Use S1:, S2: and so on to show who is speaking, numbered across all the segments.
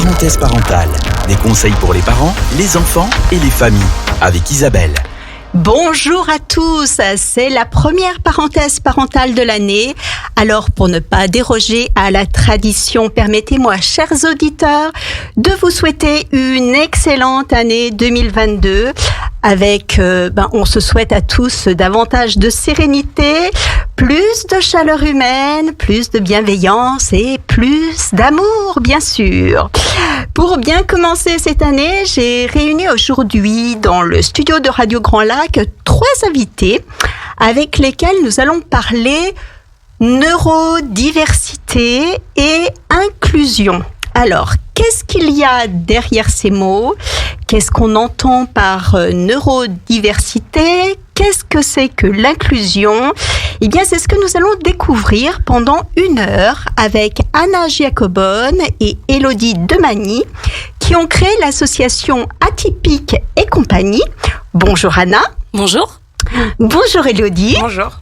S1: Parenthèse parentale, des conseils pour les parents, les enfants et les familles, avec Isabelle.
S2: Bonjour à tous, c'est la première parenthèse parentale de l'année. Alors pour ne pas déroger à la tradition, permettez-moi, chers auditeurs, de vous souhaiter une excellente année 2022 avec, on se souhaite à tous davantage de sérénité, plus de chaleur humaine, plus de bienveillance et plus d'amour, bien sûr. Pour bien commencer cette année, j'ai réuni aujourd'hui dans le studio de Radio Grand Lac 3 invités avec lesquels nous allons parler neurodiversité et inclusion. Alors, qu'est-ce qu'il y a derrière ces mots ? Qu'est-ce qu'on entend par neurodiversité ? Qu'est-ce que c'est que l'inclusion ? Eh bien, c'est ce que nous allons découvrir pendant 1 heure avec Anna Giacobone et Élodie Demagny qui ont créé l'association Atypique et compagnie. Bonjour Anna.
S3: Bonjour.
S2: Bonjour Élodie.
S3: Bonjour.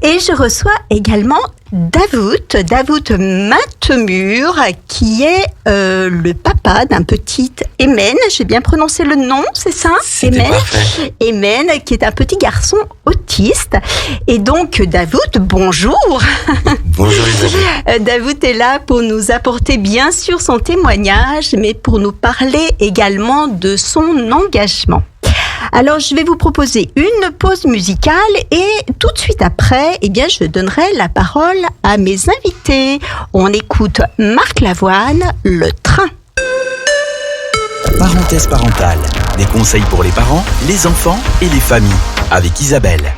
S2: Et je reçois également Davout Matemur, qui est le papa d'un petit Emen. J'ai bien prononcé le nom, c'est ça ?
S1: C'était parfait.
S2: Emen, qui est un petit garçon autiste. Et donc, Davout, bonjour.
S1: Bonjour Isabelle.
S2: Davout est là pour nous apporter bien sûr son témoignage, mais pour nous parler également de son engagement. Alors, je vais vous proposer une pause musicale et tout de suite après, je donnerai la parole à mes invités. On écoute Marc Lavoine, Le Train.
S1: Parenthèse parentale, des conseils pour les parents, les enfants et les familles, avec Isabelle.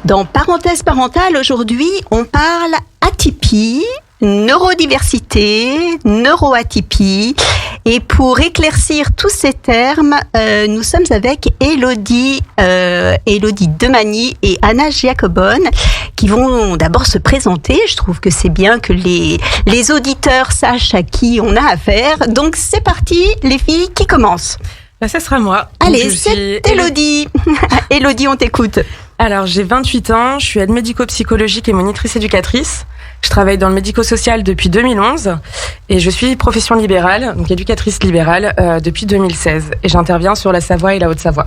S2: Dans Parenthèse parentale, aujourd'hui, on parle atypie, neurodiversité, neuroatypie. Et pour éclaircir tous ces termes, nous sommes avec Élodie Demagny et Anna Giacobone qui vont d'abord se présenter. Je trouve que c'est bien que les auditeurs sachent à qui on a affaire. Donc c'est parti, les filles, qui commencent ?
S3: Ça sera moi.
S2: Allez, c'est Élodie. Élodie, on t'écoute.
S3: Alors, j'ai 28 ans, je suis aide médico-psychologique et monitrice éducatrice. Je travaille dans le médico-social depuis 2011 et je suis profession libérale, donc éducatrice libérale, depuis 2016. Et j'interviens sur la Savoie et la Haute-Savoie.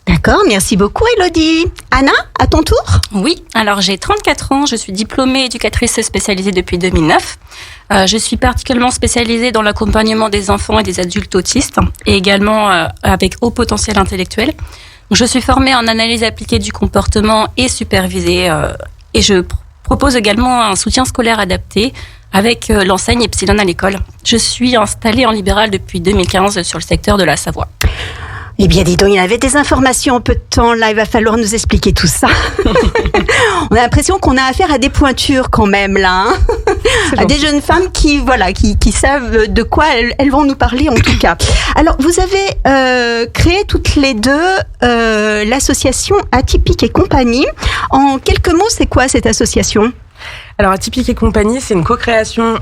S2: D'accord, merci beaucoup Élodie. Anna, à ton tour ?
S4: Oui, alors j'ai 34 ans, je suis diplômée éducatrice spécialisée depuis 2009. Je suis particulièrement spécialisée dans l'accompagnement des enfants et des adultes autistes et également avec haut potentiel intellectuel. Je suis formée en analyse appliquée du comportement et supervisée et je propose également un soutien scolaire adapté avec l'enseigne Epsilon à l'école. Je suis installée en libéral depuis 2015 sur le secteur de la Savoie.
S2: Eh bien, dis donc, il y avait des informations en peu de temps. Là, il va falloir nous expliquer tout ça. On a l'impression qu'on a affaire à des pointures quand même, là. Hein, à des jeunes femmes qui savent de quoi elles vont nous parler, en tout cas. Alors, vous avez créé toutes les deux l'association Atypique et compagnie. En quelques mots, c'est quoi cette association ?
S3: Alors, Atypique et compagnie, c'est une co-création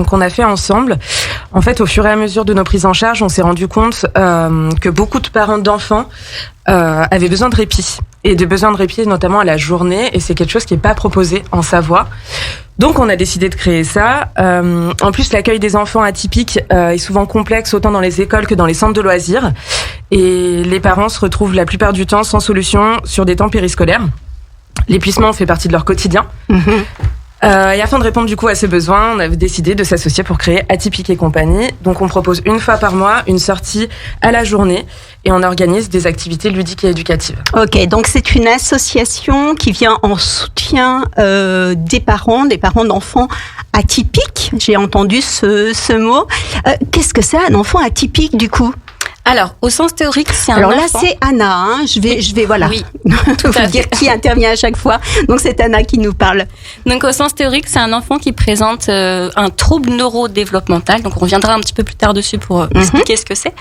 S3: qu'on a fait ensemble. En fait, au fur et à mesure de nos prises en charge, on s'est rendu compte que beaucoup de parents d'enfants avaient besoin de répit. Et de besoin de répit, notamment à la journée. Et c'est quelque chose qui n'est pas proposé en Savoie. Donc, on a décidé de créer ça. En plus, l'accueil des enfants atypiques est souvent complexe, autant dans les écoles que dans les centres de loisirs. Et les parents se retrouvent la plupart du temps sans solution sur des temps périscolaires. L'épuisement fait partie de leur quotidien. Et afin de répondre du coup à ces besoins, on a décidé de s'associer pour créer Atypique et compagnie. Donc on propose 1 fois par mois une sortie à la journée et on organise des activités ludiques et éducatives.
S2: Ok, donc c'est une association qui vient en soutien des parents d'enfants atypiques. J'ai entendu ce mot. Qu'est-ce que c'est un enfant atypique du coup ?
S4: Alors, au sens théorique, c'est un
S2: enfant...
S4: enfant...
S2: Alors là, c'est Anna, hein. Je vais voilà.
S4: Oui,
S2: vous dire qui intervient à chaque fois. Donc, c'est Anna qui nous parle.
S4: Donc, au sens théorique, c'est un enfant qui présente un trouble neurodéveloppemental. Donc, on reviendra un petit peu plus tard dessus pour expliquer ce que c'est.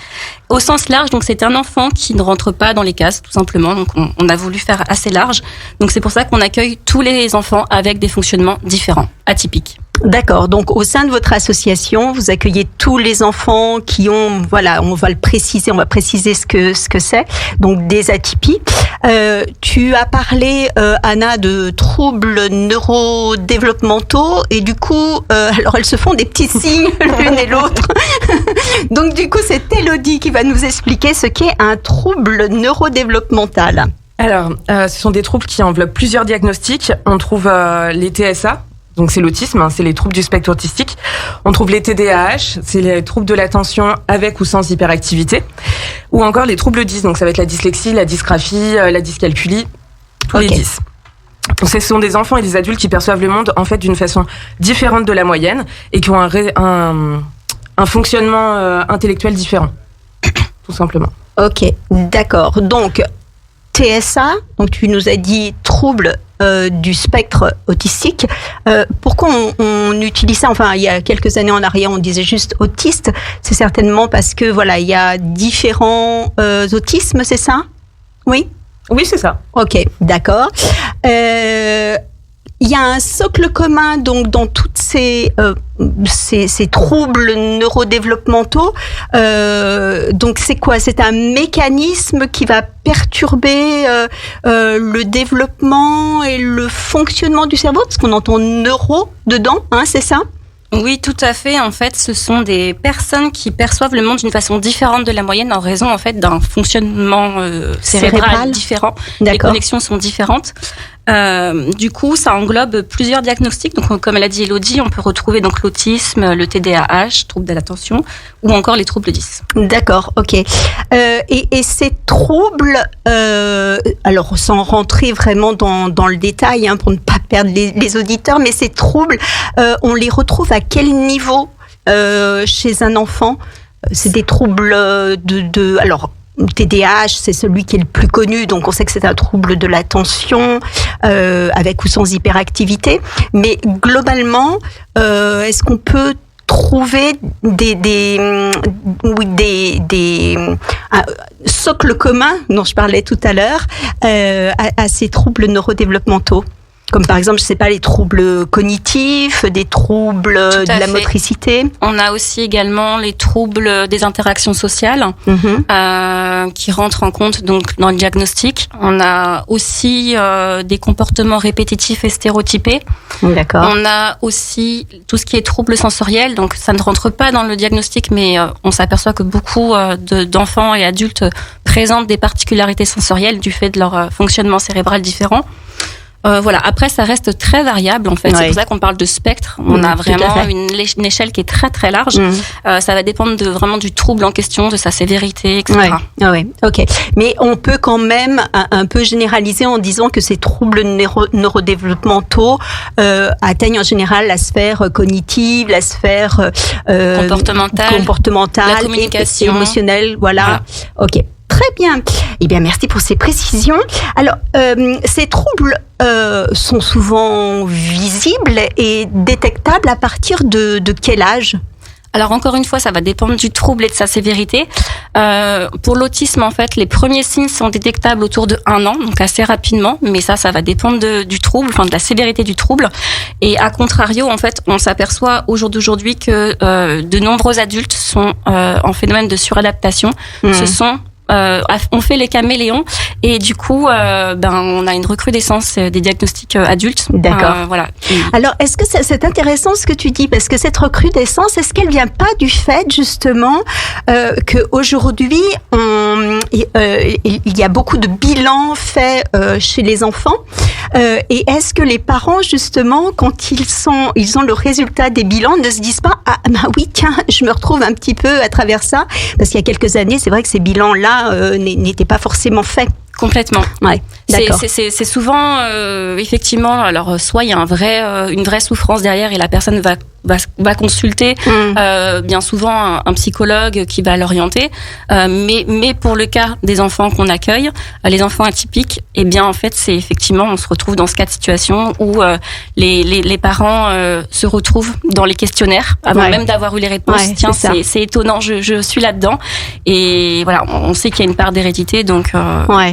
S4: Au sens large, donc, c'est un enfant qui ne rentre pas dans les cases, tout simplement. Donc, on a voulu faire assez large. Donc, c'est pour ça qu'on accueille tous les enfants avec des fonctionnements différents, atypiques.
S2: D'accord. Donc, au sein de votre association, vous accueillez tous les enfants qui ont, voilà, on va préciser ce que c'est. Donc, des atypies. Tu as parlé, Anna, de troubles neurodéveloppementaux et du coup, alors elles se font des petits signes l'une et l'autre. Donc du coup, c'est Élodie qui va nous expliquer ce qu'est un trouble neurodéveloppemental.
S3: Alors, ce sont des troubles qui enveloppent plusieurs diagnostics. On trouve les TSA, donc c'est l'autisme, c'est les troubles du spectre autistique. On trouve les TDAH, c'est les troubles de l'attention avec ou sans hyperactivité. Ou encore les troubles 10, donc ça va être la dyslexie, la dysgraphie, la dyscalculie, tous les 10. Donc, ce sont des enfants et des adultes qui perçoivent le monde en fait d'une façon différente de la moyenne et qui ont un fonctionnement intellectuel différent, tout simplement.
S2: Ok, d'accord. Donc, TSA, donc tu nous as dit trouble du spectre autistique. Pourquoi on utilise ça? Enfin, il y a quelques années en arrière, on disait juste autiste. C'est certainement parce que voilà, il y a différents autismes, c'est ça? Oui.
S3: Oui, c'est ça.
S2: Ok, d'accord. Il y a un socle commun donc dans toutes ces troubles neurodéveloppementaux. Donc c'est quoi? C'est un mécanisme qui va perturber le développement et le fonctionnement du cerveau, parce qu'on entend neuro dedans, hein, c'est ça?
S4: Oui, tout à fait. En fait, ce sont des personnes qui perçoivent le monde d'une façon différente de la moyenne en raison en fait d'un fonctionnement cérébral différent.
S2: D'accord.
S4: Les connexions sont différentes. Du coup, ça englobe plusieurs diagnostics. Donc, comme elle a dit Élodie, on peut retrouver donc l'autisme, le TDAH, troubles de l'attention, ou encore les troubles 10.
S2: D'accord, ok. Et ces troubles, alors sans rentrer vraiment dans le détail, hein, pour ne pas perdre les auditeurs, mais ces troubles, on les retrouve à quel niveau chez un enfant? C'est des troubles alors, TDAH, c'est celui qui est le plus connu, donc on sait que c'est un trouble de l'attention, avec ou sans hyperactivité. Mais globalement, est-ce qu'on peut trouver des socles communs dont je parlais tout à l'heure à ces troubles neurodéveloppementaux? Comme par exemple, je sais pas, les troubles cognitifs, des troubles de la motricité.
S4: On a aussi également les troubles des interactions sociales qui rentrent en compte donc dans le diagnostic. On a aussi des comportements répétitifs et stéréotypés.
S2: D'accord.
S4: On a aussi tout ce qui est troubles sensoriels. Donc ça ne rentre pas dans le diagnostic, mais on s'aperçoit que beaucoup d'enfants et adultes présentent des particularités sensorielles du fait de leur fonctionnement cérébral différent. Voilà. Après, ça reste très variable, en fait. Ouais. C'est pour ça qu'on parle de spectre. On a vraiment une échelle qui est très, très large. Ça va dépendre vraiment du trouble en question, de sa sévérité, etc.
S2: Ouais, ok. Mais on peut quand même un peu généraliser en disant que ces troubles neurodéveloppementaux atteignent en général la sphère cognitive, la sphère comportementale,
S4: la communication,
S2: et émotionnelle. Voilà. Ok. Très bien. Eh bien, merci pour ces précisions. Alors, ces troubles sont souvent visibles et détectables à partir de quel âge ?
S4: Alors encore une fois, ça va dépendre du trouble et de sa sévérité. Pour l'autisme, en fait, les premiers signes sont détectables autour de 1 an, donc assez rapidement. Mais ça va dépendre du trouble, enfin de la sévérité du trouble. Et à contrario, en fait, on s'aperçoit au jour d'aujourd'hui que de nombreux adultes sont en phénomène de suradaptation. On fait les caméléons et du coup, on a une recrudescence des diagnostics adultes.
S2: D'accord.
S4: Voilà.
S2: Alors, est-ce que c'est intéressant ce que tu dis, parce que cette recrudescence, est-ce qu'elle vient pas du fait justement que aujourd'hui il y a beaucoup de bilans faits chez les enfants, et est-ce que les parents justement, quand ils ont le résultat des bilans, ne se disent pas oui tiens, je me retrouve un petit peu à travers ça, parce qu'il y a quelques années, c'est vrai que ces bilans-là n'étaient pas forcément faits.
S4: Complètement.
S2: Ouais, d'accord.
S4: C'est souvent effectivement. Alors soit il y a une vraie souffrance derrière et la personne va consulter bien souvent un psychologue qui va l'orienter. Mais pour le cas des enfants qu'on accueille, les enfants atypiques, eh bien en fait c'est effectivement on se retrouve dans ce cas de situation où les parents se retrouvent dans les questionnaires avant même d'avoir eu les réponses.
S2: Ouais,
S4: tiens, c'est étonnant, je suis là-dedans. Et voilà, on sait qu'il y a une part d'hérédité, donc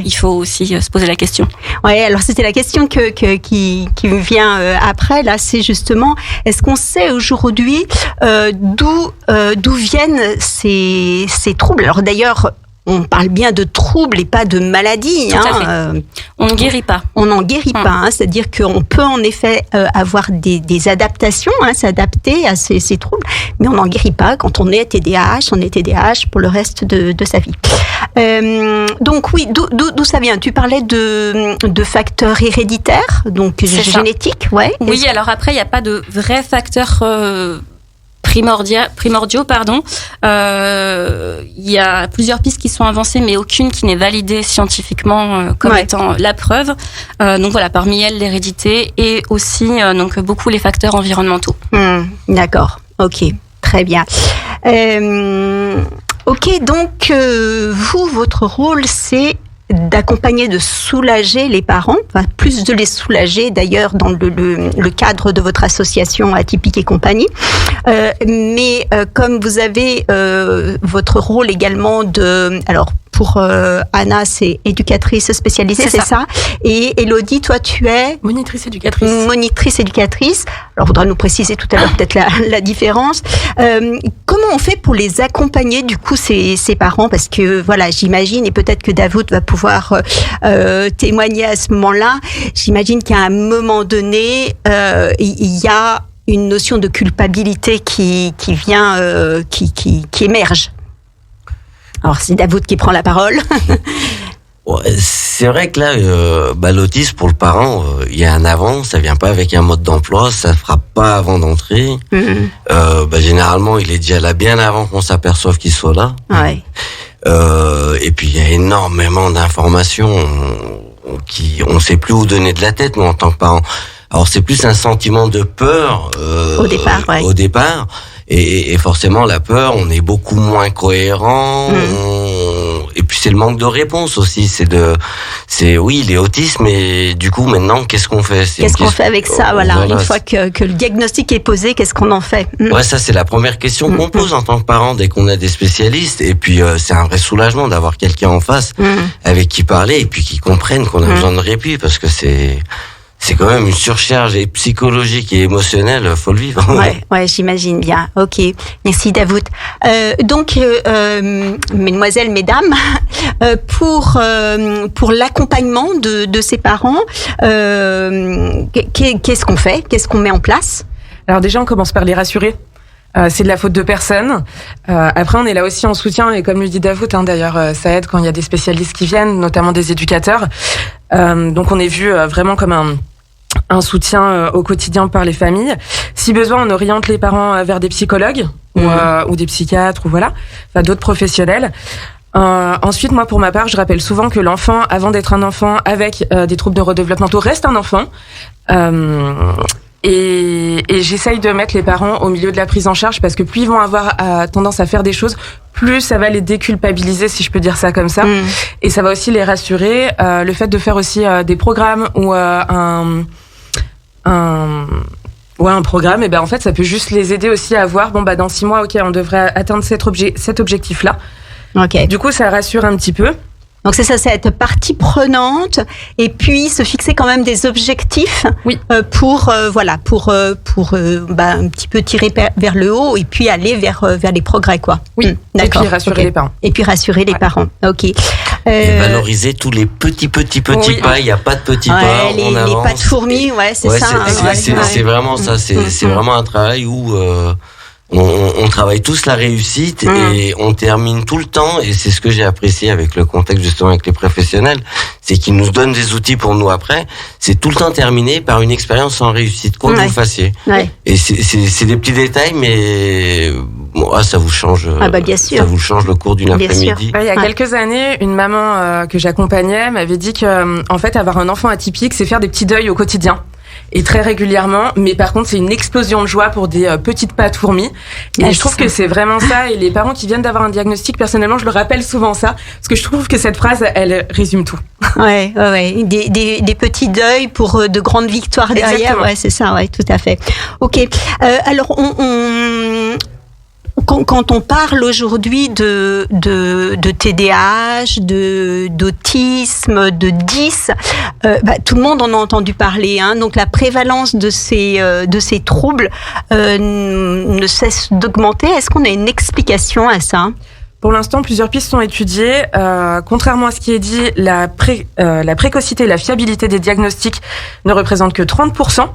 S4: il faut aussi se poser la question. Ouais,
S2: alors c'était la question qui me vient après. Là, c'est justement, est-ce qu'on sait aujourd'hui d'où viennent ces troubles? Alors d'ailleurs, on parle bien de troubles et pas de maladies.
S4: Tout à fait. On ne guérit pas.
S2: On n'en guérit pas, c'est-à-dire qu'on peut en effet avoir des adaptations, s'adapter à ces troubles, mais on n'en guérit pas. Quand on est TDAH pour le reste de sa vie. Donc oui, d'où ça vient? Tu parlais de facteurs héréditaires, donc génétiques, ouais.
S4: Oui, alors après, il n'y a pas de vrais facteurs primordiaux. Il y a plusieurs pistes qui sont avancées, mais aucune qui n'est validée scientifiquement comme étant la preuve. Donc voilà, parmi elles, l'hérédité et aussi donc beaucoup les facteurs environnementaux.
S2: D'accord, ok, très bien. Ok, donc votre rôle, c'est d'accompagner, de soulager les parents, enfin, plus de les soulager d'ailleurs dans le cadre de votre association Atypiques et compagnie. Mais comme vous avez votre rôle également pour Anna, c'est éducatrice spécialisée, c'est ça. Et Elodie, toi, tu es
S3: monitrice éducatrice.
S2: Monitrice éducatrice. Alors, faudra nous préciser tout à l'heure peut-être la différence. Comment on fait pour les accompagner du coup ces parents? Parce que voilà, j'imagine, et peut-être que Davout va pouvoir témoigner à ce moment-là. J'imagine qu'à un moment donné, il y a une notion de culpabilité qui vient, qui émerge. Alors, c'est Davout qui prend la parole.
S5: Ouais, c'est vrai que là, l'autisme pour le parent, il y a un avant, ça vient pas avec un mode d'emploi, ça frappe pas avant d'entrer. Généralement, il est déjà là bien avant qu'on s'aperçoive qu'il soit là.
S2: Ouais.
S5: Et puis il y a énormément d'informations on sait plus où donner de la tête, nous, en tant que parents. Alors c'est plus un sentiment de peur au départ. Et forcément, la peur, on est beaucoup moins cohérent. Et puis c'est le manque de réponse aussi. Oui, il est autiste, mais du coup maintenant, qu'est-ce qu'on fait?
S2: Qu'est-ce qu'on fait avec ça? Voilà. Une fois que le diagnostic est posé, qu'est-ce qu'on en fait?
S5: Ouais, ça c'est la première question qu'on pose en tant que parent dès qu'on a des spécialistes. Et puis c'est un vrai soulagement d'avoir quelqu'un en face avec qui parler et puis qui comprenne qu'on a besoin de répit, parce que c'est quand même une surcharge psychologique et émotionnelle, faut le vivre.
S2: Ouais, j'imagine bien. Ok, merci Davout. Donc, mesdemoiselles, mesdames, pour l'accompagnement de ces parents, qu'est-ce qu'on fait? Qu'est-ce qu'on met en place?
S3: Alors déjà, on commence par les rassurer. C'est de la faute de personne. Après, on est là aussi en soutien, et comme le dit Davout, d'ailleurs, ça aide quand il y a des spécialistes qui viennent, notamment des éducateurs. Donc, on est vu vraiment comme un soutien au quotidien par les familles. Si besoin, on oriente les parents vers des psychologues ou des psychiatres ou d'autres professionnels. Ensuite, moi, pour ma part, je rappelle souvent que l'enfant, avant d'être un enfant avec des troubles neurodéveloppementaux, reste un enfant. Et j'essaye de mettre les parents au milieu de la prise en charge, parce que plus ils vont avoir tendance à faire des choses, plus ça va les déculpabiliser, si je peux dire ça comme ça. Et ça va aussi les rassurer. Le fait de faire aussi des programmes ou un programme, et en fait, ça peut juste les aider aussi à voir, dans 6 mois, ok, on devrait atteindre cet objectif-là.
S2: Okay.
S3: Du coup, ça rassure un petit peu.
S2: Donc c'est ça, c'est être partie prenante et puis se fixer quand même des objectifs pour un petit peu tirer vers le haut et puis aller vers les progrès, quoi.
S3: Oui.
S2: D'accord.
S3: Et puis rassurer les parents.
S2: Et puis rassurer les parents. Ok.
S5: Et valoriser tous les petits pas. Il n'y a pas de petits pas.
S2: Les pas de fourmis, c'est ça.
S5: C'est vraiment ça. C'est vraiment un travail où on travaille tous la réussite et on termine tout le temps, et c'est ce que j'ai apprécié avec le contexte justement avec les professionnels, c'est qu'ils nous donnent des outils pour nous après, c'est tout le temps terminé par une expérience en réussite, quoi que vous fassiez. Et c'est des petits détails, mais ça vous change,
S2: bien sûr.
S5: Ça vous change le cours d'une après-midi.
S3: Il y a quelques années, une maman que j'accompagnais m'avait dit que, en fait, avoir un enfant atypique, c'est faire des petits deuils au quotidien. Et très régulièrement, mais par contre c'est une explosion de joie pour des petites pattes fourmis. Et je trouve que c'est vraiment ça. Et les parents qui viennent d'avoir un diagnostic, personnellement, je le rappelle souvent ça, parce que je trouve que cette phrase, elle résume tout.
S2: Ouais. Des petits deuils pour de grandes victoires derrière.
S3: Exactement.
S2: Ouais, c'est ça. Ouais, tout à fait. Ok. Alors quand on parle aujourd'hui de TDAH, d'autisme, de 10, tout le monde en a entendu parler. Donc la prévalence de ces troubles ne cesse d'augmenter. Est-ce qu'on a une explication à ça?
S3: Pour l'instant, plusieurs pistes sont étudiées. Contrairement à ce qui est dit, la précocité et la fiabilité des diagnostics ne représentent que 30%.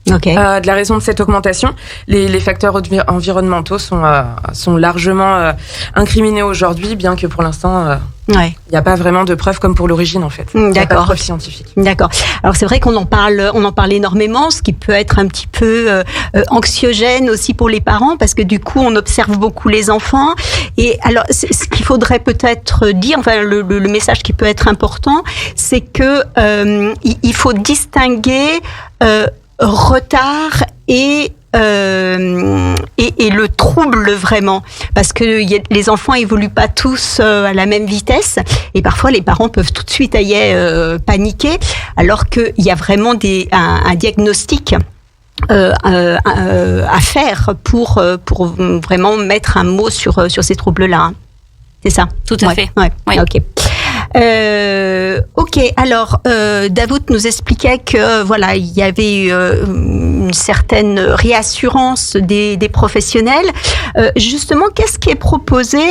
S2: Okay.
S3: De la raison de cette augmentation. Les facteurs environnementaux sont largement incriminés aujourd'hui, bien que pour l'instant, il n'y a pas vraiment de preuves comme pour l'origine, en fait.
S2: D'accord.
S3: Il n'y a pas de preuves scientifiques.
S2: D'accord. Alors c'est vrai qu'on en parle énormément, ce qui peut être un petit peu anxiogène aussi pour les parents, parce que du coup on observe beaucoup les enfants. Et alors ce qu'il faudrait peut-être dire, enfin le message qui peut être important, c'est que il faut distinguer retard et le trouble vraiment, parce que les enfants évoluent pas tous à la même vitesse, et parfois les parents peuvent tout de suite paniquer, alors qu'il y a vraiment un diagnostic à faire pour vraiment mettre un mot sur ces troubles-là. C'est ça?
S4: Tout à fait.
S2: Ouais.
S4: Oui.
S2: Ok. Ok, alors Davout nous expliquait que voilà, il y avait une certaine réassurance des professionnels. Justement, qu'est-ce qui est proposé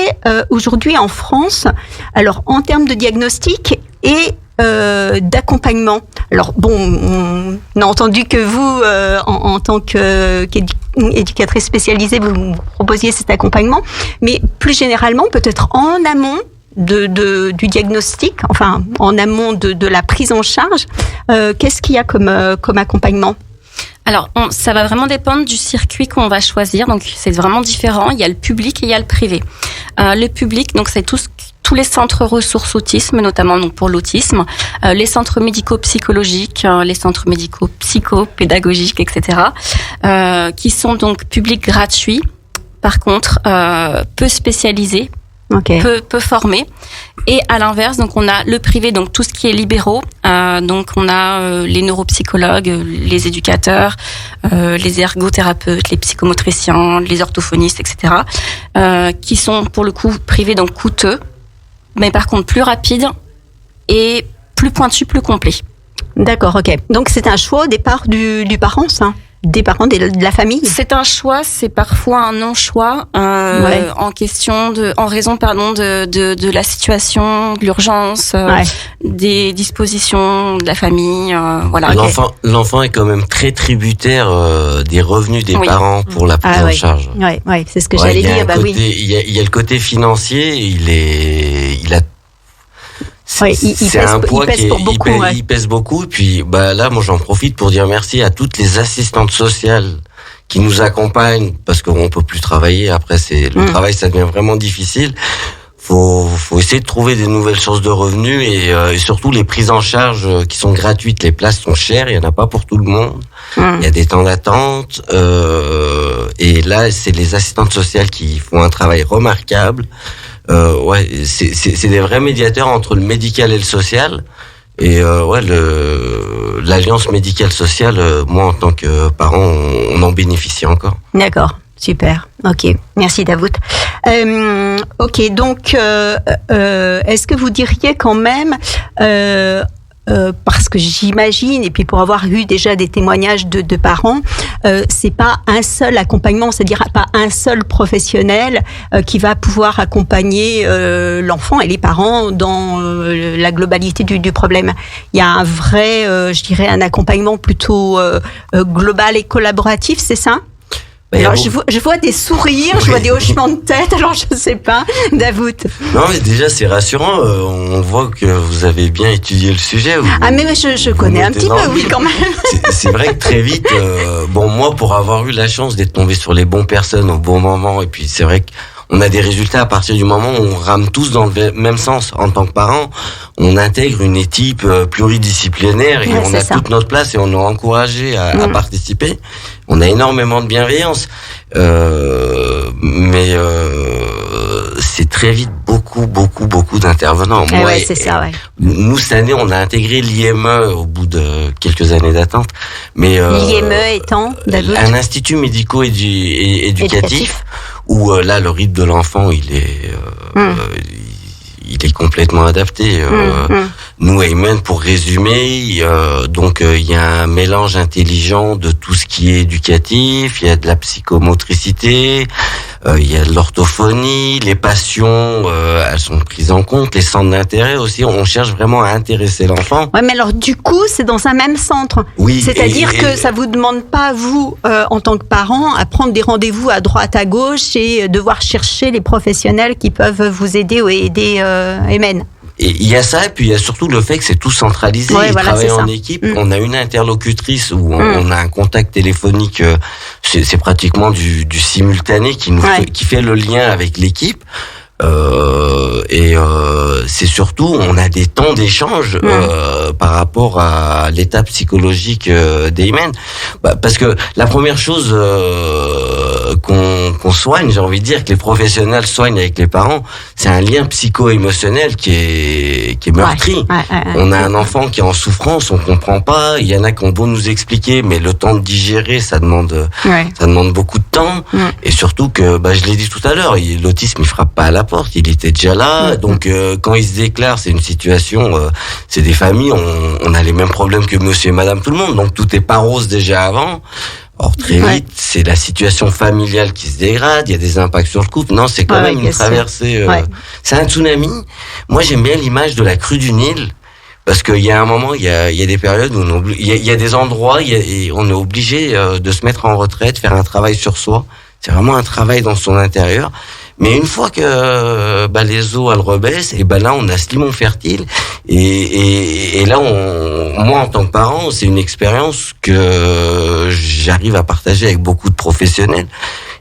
S2: aujourd'hui en France, alors en termes de diagnostic et d'accompagnement? Alors bon, on a entendu que vous, en tant qu'éducatrice spécialisée, vous proposiez cet accompagnement, mais plus généralement, peut-être en amont du diagnostic, enfin en amont de la prise en charge, qu'est-ce qu'il y a comme accompagnement?
S4: Alors, ça va vraiment dépendre du circuit qu'on va choisir. Donc, c'est vraiment différent. Il y a le public et il y a le privé. Le public, donc c'est tous les centres ressources autisme, notamment donc pour l'autisme, les centres médico-psychologiques, les centres médico-psychopédagogiques, etc., qui sont donc publics gratuits. Par contre, peu spécialisés.
S2: Okay.
S4: Peu formés. Et à l'inverse, donc on a le privé, donc tout ce qui est libéraux. Donc on a les neuropsychologues, les éducateurs, les ergothérapeutes, les psychomotriciens, les orthophonistes, etc. Qui sont pour le coup privés, donc coûteux, mais par contre plus rapides et plus pointus, plus complets.
S2: D'accord, ok. Donc c'est un choix au départ du parent, ça? Des parents, de la famille?
S4: C'est un choix, c'est parfois un non-choix en raison de la situation, de l'urgence, des dispositions de la famille, voilà.
S5: L'enfant est quand même très tributaire des revenus des parents pour la prise en charge.
S2: Ouais, c'est ce que j'allais dire.
S5: Il y a le côté financier, il pèse beaucoup. Et puis, là, moi, j'en profite pour dire merci à toutes les assistantes sociales qui nous accompagnent, parce qu'on peut plus travailler. Après, le travail, ça devient vraiment difficile. Faut essayer de trouver des nouvelles sources de revenus et surtout les prises en charge qui sont gratuites. Les places sont chères, il y en a pas pour tout le monde. Il y a des temps d'attente. Et là, c'est les assistantes sociales qui font un travail remarquable. C'est des vrais médiateurs entre le médical et le social. Et l'alliance médicale-sociale, moi en tant que parent, on en bénéficie encore.
S2: D'accord, super. Ok, merci Davout. Ok, donc est-ce que vous diriez quand même, parce que j'imagine, et puis pour avoir eu déjà des témoignages de parents, c'est pas un seul accompagnement, c'est-à-dire pas un seul professionnel qui va pouvoir accompagner l'enfant et les parents dans la globalité du problème. Il y a un vrai, je dirais, un accompagnement plutôt global et collaboratif, c'est ça? Alors, je vois des sourires, je vois des hochements de tête, alors je sais pas, Davout.
S5: Non, mais déjà, c'est rassurant. On voit que vous avez bien étudié le sujet.
S2: Mais je connais un petit peu, oui, quand même.
S5: C'est vrai que très vite, moi, pour avoir eu la chance d'être tombé sur les bonnes personnes au bon moment, et puis c'est vrai qu'on a des résultats à partir du moment où on rame tous dans le même sens. En tant que parents, on intègre une équipe pluridisciplinaire et on a toute notre place et on est encouragé à participer. On a énormément de bienveillance, mais c'est très vite beaucoup d'intervenants.
S2: C'est ça, ouais.
S5: Nous, cette année, on a intégré l'IME au bout de quelques années d'attente. Mais
S2: l'IME étant, David,
S5: un institut médico-éducatif où là, le rythme de l'enfant, il est complètement adapté. Nous, Ayman, pour résumer, il y a un mélange intelligent de tout ce qui est éducatif, il y a de la psychomotricité, il y a l'orthophonie, les passions, elles sont prises en compte, les centres d'intérêt aussi. On cherche vraiment à intéresser l'enfant.
S2: Ouais, mais alors du coup, c'est dans un même centre.
S5: Oui.
S2: C'est-à-dire que ça vous demande pas, vous, en tant que parent, à prendre des rendez-vous à droite, à gauche et devoir chercher les professionnels qui peuvent vous aider ou aider Emen.
S5: Et il y a ça, et puis il y a surtout le fait que c'est tout centralisé.
S2: Ouais,
S5: Ils
S2: voilà,
S5: travaillent en équipe. On a une interlocutrice où on a un contact téléphonique. C'est pratiquement du simultané qui fait le lien avec l'équipe. C'est surtout, on a des temps d'échange par rapport à l'état psychologique d'Emen. Parce que la première chose qu'on soigne, j'ai envie de dire que les professionnels soignent avec les parents, c'est un lien psycho-émotionnel qui est meurtri. On a un enfant qui est en souffrance, on comprend pas. Il y en a qui ont beau nous expliquer, mais le temps de digérer, ça demande beaucoup de temps. Et surtout que, je l'ai dit tout à l'heure, l'autisme, il frappe pas à la porte, il était déjà là. Donc quand il se déclare, c'est une situation, c'est des familles, on a les mêmes problèmes que monsieur et madame tout le monde, donc tout est pas rose déjà avant. Or très vite, c'est la situation familiale qui se dégrade, il y a des impacts sur le couple. Non, c'est quand même une traversée. C'est un tsunami. Moi, j'aime bien l'image de la crue du Nil. Parce qu'il y a un moment, il y a des périodes où il y a des endroits, et on est obligé de se mettre en retraite, faire un travail sur soi. C'est vraiment un travail dans son intérieur. Mais une fois que les eaux elles rebaissent, et là on a ce limon fertile. Et là, moi en tant que parent, c'est une expérience que j'arrive à partager avec beaucoup de professionnels.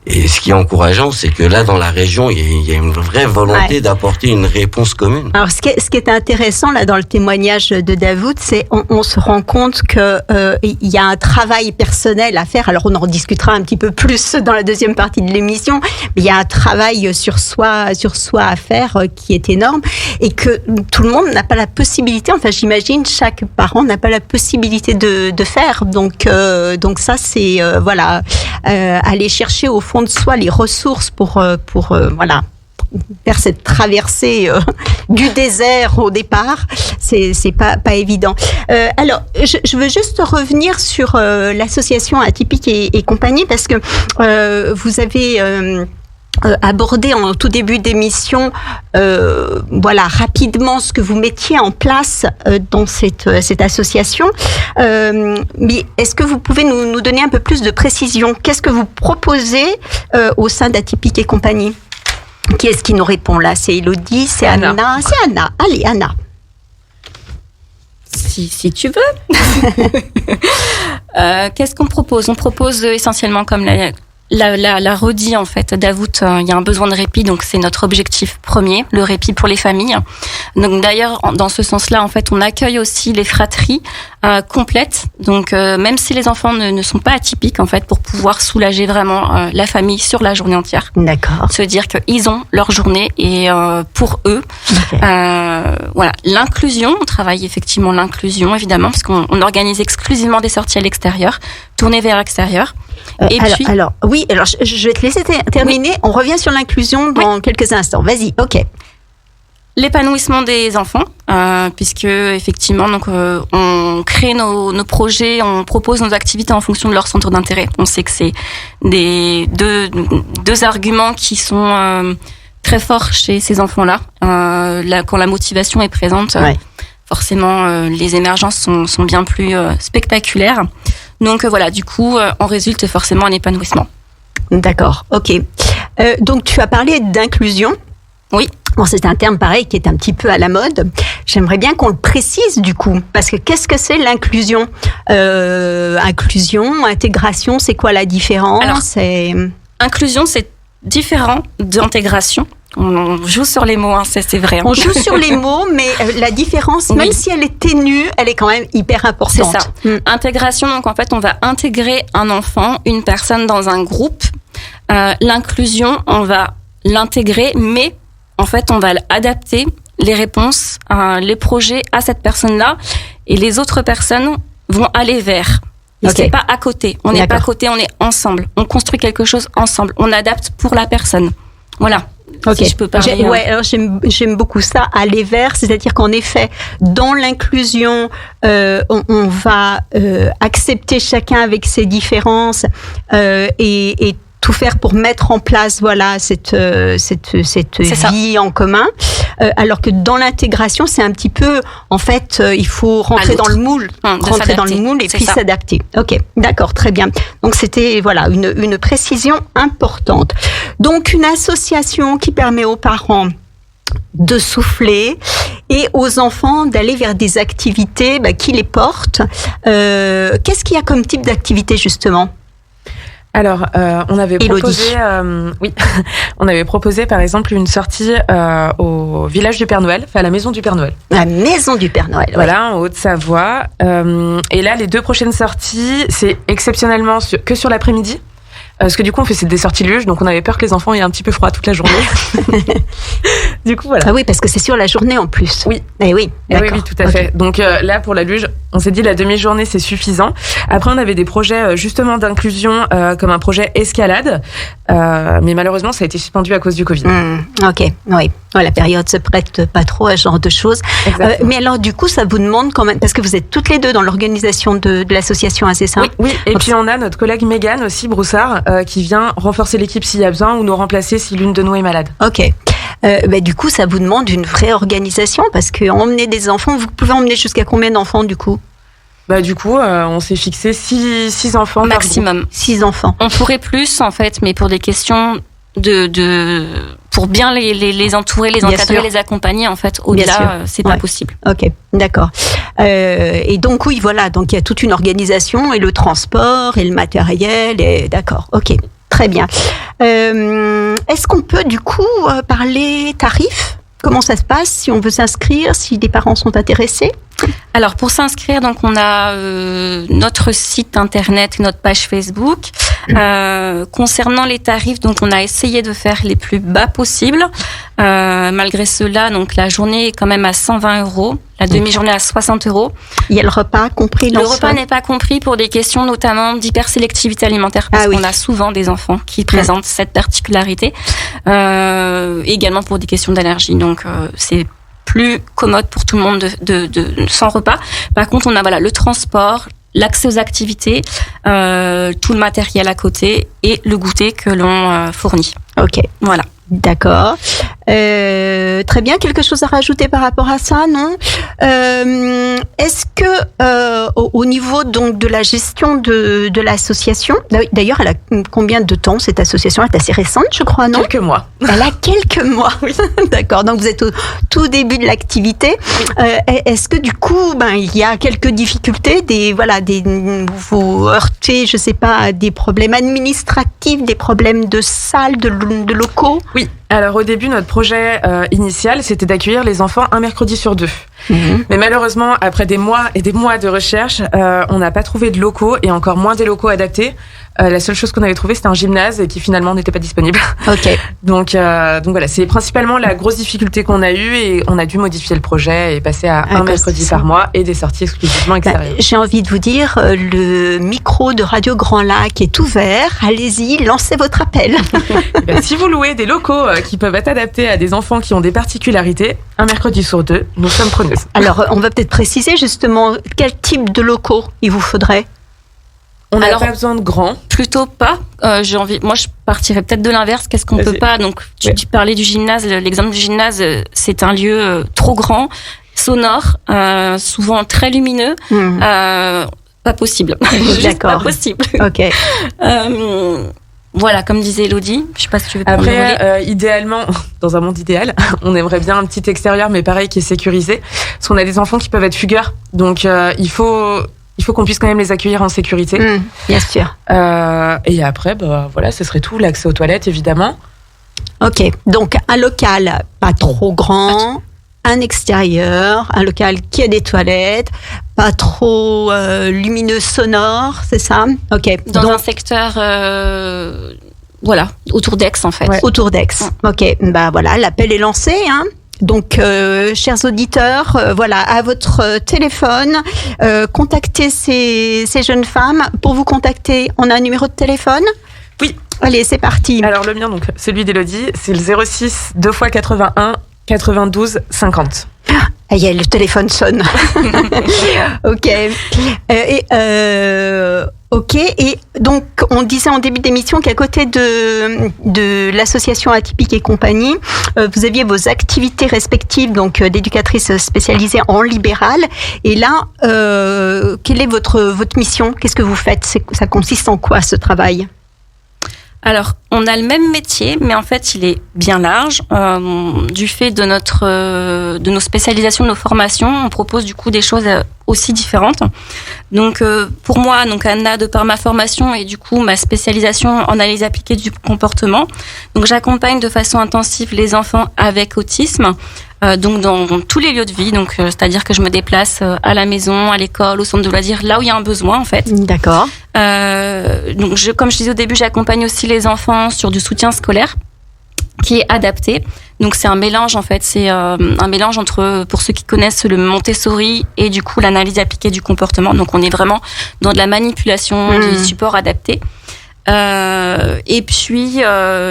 S5: Et ce qui est encourageant, c'est que là, dans la région, il y a une vraie volonté d'apporter une réponse commune.
S2: Alors, ce qui est intéressant là dans le témoignage de Davout, c'est on se rend compte que il y a un travail personnel à faire. Alors, on en discutera un petit peu plus dans la deuxième partie de l'émission. Mais il y a un travail sur soi à faire qui est énorme et que tout le monde n'a pas la possibilité. Enfin, j'imagine chaque parent n'a pas la possibilité de faire. Donc ça, c'est aller chercher au fond de soi les ressources pour faire cette traversée du désert au départ, c'est pas évident. Alors, je veux juste revenir sur l'association Atypique et compagnie parce que vous avez abordé en tout début d'émission rapidement ce que vous mettiez en place dans cette association. Mais est-ce que vous pouvez nous donner un peu plus de précision? Qu'est-ce que vous proposez au sein d'Atypique et compagnie? Qui est-ce qui nous répond là? C'est Elodie, c'est Anna. C'est Anna. Allez, Anna.
S4: Si tu veux. Qu'est-ce qu'on propose? On propose essentiellement, comme la redit en fait Davout, il y a un besoin de répit, donc c'est notre objectif premier, le répit pour les familles. Donc d'ailleurs, dans ce sens-là, en fait, on accueille aussi les fratries complètes. Donc même si les enfants ne sont pas atypiques, en fait, pour pouvoir soulager vraiment la famille sur la journée entière.
S2: D'accord.
S4: Se dire qu'ils ont leur journée et pour eux. Okay. L'inclusion, on travaille effectivement l'inclusion évidemment, parce qu'on organise exclusivement des sorties à l'extérieur, tournées vers l'extérieur.
S2: Alors, je vais te laisser terminer. Oui. On revient sur l'inclusion dans quelques instants. Vas-y, ok.
S4: L'épanouissement des enfants, puisque effectivement, donc on crée nos projets, on propose nos activités en fonction de leur centre d'intérêt. On sait que c'est deux arguments qui sont très forts chez ces enfants-là. Quand la motivation est présente, forcément, les émergences sont bien plus spectaculaires. Donc du coup, en résulte forcément un épanouissement.
S2: D'accord, ok. Donc tu as parlé d'inclusion.
S4: Oui.
S2: Bon, c'est un terme pareil qui est un petit peu à la mode. J'aimerais bien qu'on le précise du coup, parce que qu'est-ce que c'est l'inclusion? Inclusion, intégration, c'est quoi la différence?
S4: Alors, inclusion, c'est différent d'intégration. On joue sur les mots, c'est vrai.
S2: On joue sur les mots, mais la différence, même si elle est ténue, elle est quand même hyper importante.
S4: C'est ça. Intégration, donc en fait, on va intégrer un enfant, une personne dans un groupe. L'inclusion, on va l'intégrer, mais en fait, on va adapter les réponses, les projets à cette personne-là, et les autres personnes vont aller vers. C'est pas à côté. On n'est pas à côté, on est ensemble. On construit quelque chose ensemble. On adapte pour la personne. Voilà.
S2: Si je peux parler. Alors j'aime beaucoup ça, aller vers, c'est-à-dire qu'en effet, dans l'inclusion, on va accepter chacun avec ses différences et tout faire pour mettre en place cette vie en commun, alors que dans l'intégration c'est un petit peu en fait il faut rentrer dans le moule, et puis s'adapter. Ok, d'accord, très bien. Donc c'était une précision importante. Donc une association qui permet aux parents de souffler et aux enfants d'aller vers des activités qui les portent. Qu'est-ce qu'il y a comme type d'activité justement ?
S3: Alors, on avait proposé par exemple une sortie au village du Père Noël, à la maison du Père Noël.
S2: La maison du Père Noël,
S3: voilà, en Haute-Savoie. Et là, les 2 prochaines sorties, c'est exceptionnellement que sur l'après-midi. Parce que du coup, on fait des sorties luge, donc on avait peur que les enfants aient un petit peu froid toute la journée. Du coup, voilà.
S2: Ah oui, parce que c'est sur la journée en plus.
S3: Oui.
S2: Oui, d'accord.
S3: Oui, tout à fait. Donc là, pour la luge, on s'est dit la demi-journée, c'est suffisant. Après, on avait des projets justement d'inclusion, comme un projet escalade. Mais malheureusement, ça a été suspendu à cause du Covid.
S2: Ok, oui. La période se prête pas trop à ce genre de choses. Mais alors, du coup, ça vous demande quand même, parce que vous êtes toutes les deux dans l'organisation de l'association, c'est ça ?
S3: Oui. Et donc, puis on a notre collègue Mégane aussi, Broussard, qui vient renforcer l'équipe s'il y a besoin ou nous remplacer si l'une de nous est malade.
S2: Ok. Du coup, ça vous demande une vraie organisation parce que emmener des enfants, vous pouvez emmener jusqu'à combien d'enfants du coup ?
S3: Du coup, on s'est fixé 6 enfants
S4: maximum.
S2: 6 enfants.
S4: On pourrait plus en fait, mais pour des questions pour bien les entourer, les encadrer, les accompagner en fait. Au-delà, c'est pas possible.
S2: Ok, d'accord. Et donc oui, donc il y a toute une organisation et le transport et le matériel. Et d'accord. Ok. Très bien. Est-ce qu'on peut du coup parler tarifs ? Comment ça se passe si on veut s'inscrire, si des parents sont intéressés ?
S4: Alors pour s'inscrire, donc on a notre site internet et notre page Facebook. Concernant les tarifs, donc on a essayé de faire les plus bas possibles. Malgré cela, donc la journée est quand même à 120 €, la demi-journée à 60 €.
S2: Il y a le repas compris.
S4: Le repas n'est pas compris pour des questions notamment d'hypersélectivité alimentaire parce qu'on a souvent des enfants qui présentent cette particularité. Également pour des questions d'allergie. Donc c'est plus commode pour tout le monde de sans repas. Par contre, on a le transport, l'accès aux activités, tout le matériel à côté et le goûter que l'on fournit.
S2: Ok.
S4: Voilà.
S2: D'accord. Très bien. Quelque chose à rajouter par rapport à ça, non ? Est-ce que au niveau donc de la gestion de l'association, d'ailleurs, elle a combien de temps cette association ? Elle est assez récente, je crois, non ?
S3: Quelques mois.
S2: Elle a quelques mois. Oui. D'accord. Donc vous êtes au tout début de l'activité. Est-ce que du coup, il y a quelques difficultés, vous heurtez, je sais pas, à des problèmes administratifs, des problèmes de salles, de locaux ?
S3: Oui. Alors au début, notre projet initial, c'était d'accueillir les enfants un mercredi sur 2. Mais malheureusement, après des mois et des mois de recherche, on n'a pas trouvé de locaux et encore moins des locaux adaptés. La seule chose qu'on avait trouvé, c'était un gymnase et qui finalement n'était pas disponible.
S2: Ok.
S3: Donc voilà, c'est principalement la grosse difficulté qu'on a eue et on a dû modifier le projet et passer à un mercredi par mois et des sorties exclusivement extérieures.
S2: J'ai envie de vous dire, le micro de Radio Grand Lac est ouvert. Allez-y, lancez votre appel.
S3: Si vous louez des locaux qui peuvent être adaptés à des enfants qui ont des particularités, un mercredi sur 2, nous sommes preneuses.
S2: Alors, on va peut-être préciser justement quel type de locaux il vous faudrait.
S3: On n'a pas besoin de grands.
S4: Plutôt pas. Moi, je partirais peut-être de l'inverse. Qu'est-ce qu'on peut pas ? Donc, tu parlais du gymnase. L'exemple du gymnase, c'est un lieu trop grand, sonore, souvent très lumineux. Pas possible.
S2: D'accord.
S4: Pas possible.
S2: Ok.
S4: Voilà, comme disait Elodie, je sais pas si tu veux
S3: prendre le relais. Idéalement, dans un monde idéal, on aimerait bien un petit extérieur, mais pareil, qui est sécurisé. Parce qu'on a des enfants qui peuvent être fugueurs. Donc, il faut qu'on puisse quand même les accueillir en sécurité.
S2: Bien sûr.
S3: Et après, ce serait tout. L'accès aux toilettes, évidemment.
S2: Ok. Donc, un local pas trop grand, un extérieur, un local qui a des toilettes, pas trop lumineux, sonore, c'est ça ? Ok.
S4: Dans un secteur, autour d'Aix, en fait.
S2: Ouais. Autour d'Aix. Ok. L'appel est lancé, hein. Donc, chers auditeurs, à votre téléphone, contactez ces jeunes femmes. Pour vous contacter, on a un numéro de téléphone ?
S3: Oui.
S2: Allez, c'est parti.
S3: Alors, le mien, donc, celui d'Elodie, c'est le 06 2 x 81 92 50.
S2: Le téléphone sonne. Ok. Ok. Et donc, on disait en début d'émission qu'à côté de l'association Atypique et compagnie, vous aviez vos activités respectives, donc d'éducatrice spécialisée en libéral. Et là, quelle est votre mission ? Qu'est-ce que vous faites ? Ça consiste en quoi, ce travail ?
S4: Alors, on a le même métier, mais en fait, il est bien large. Du fait de nos spécialisations, de nos formations, on propose du coup des choses aussi différentes. Donc, pour moi, Anna, de par ma formation et du coup ma spécialisation en analyse appliquée du comportement, donc j'accompagne de façon intensive les enfants avec autisme. Donc dans tous les lieux de vie, donc c'est-à-dire que je me déplace à la maison, à l'école, au centre de loisirs, là où il y a un besoin en fait.
S2: D'accord.
S4: Donc comme je disais au début, j'accompagne aussi les enfants sur du soutien scolaire qui est adapté. Donc c'est un mélange en fait, c'est un mélange entre, pour ceux qui connaissent le Montessori et du coup l'analyse appliquée du comportement. Donc on est vraiment dans de la manipulation, des supports adaptés. Et puis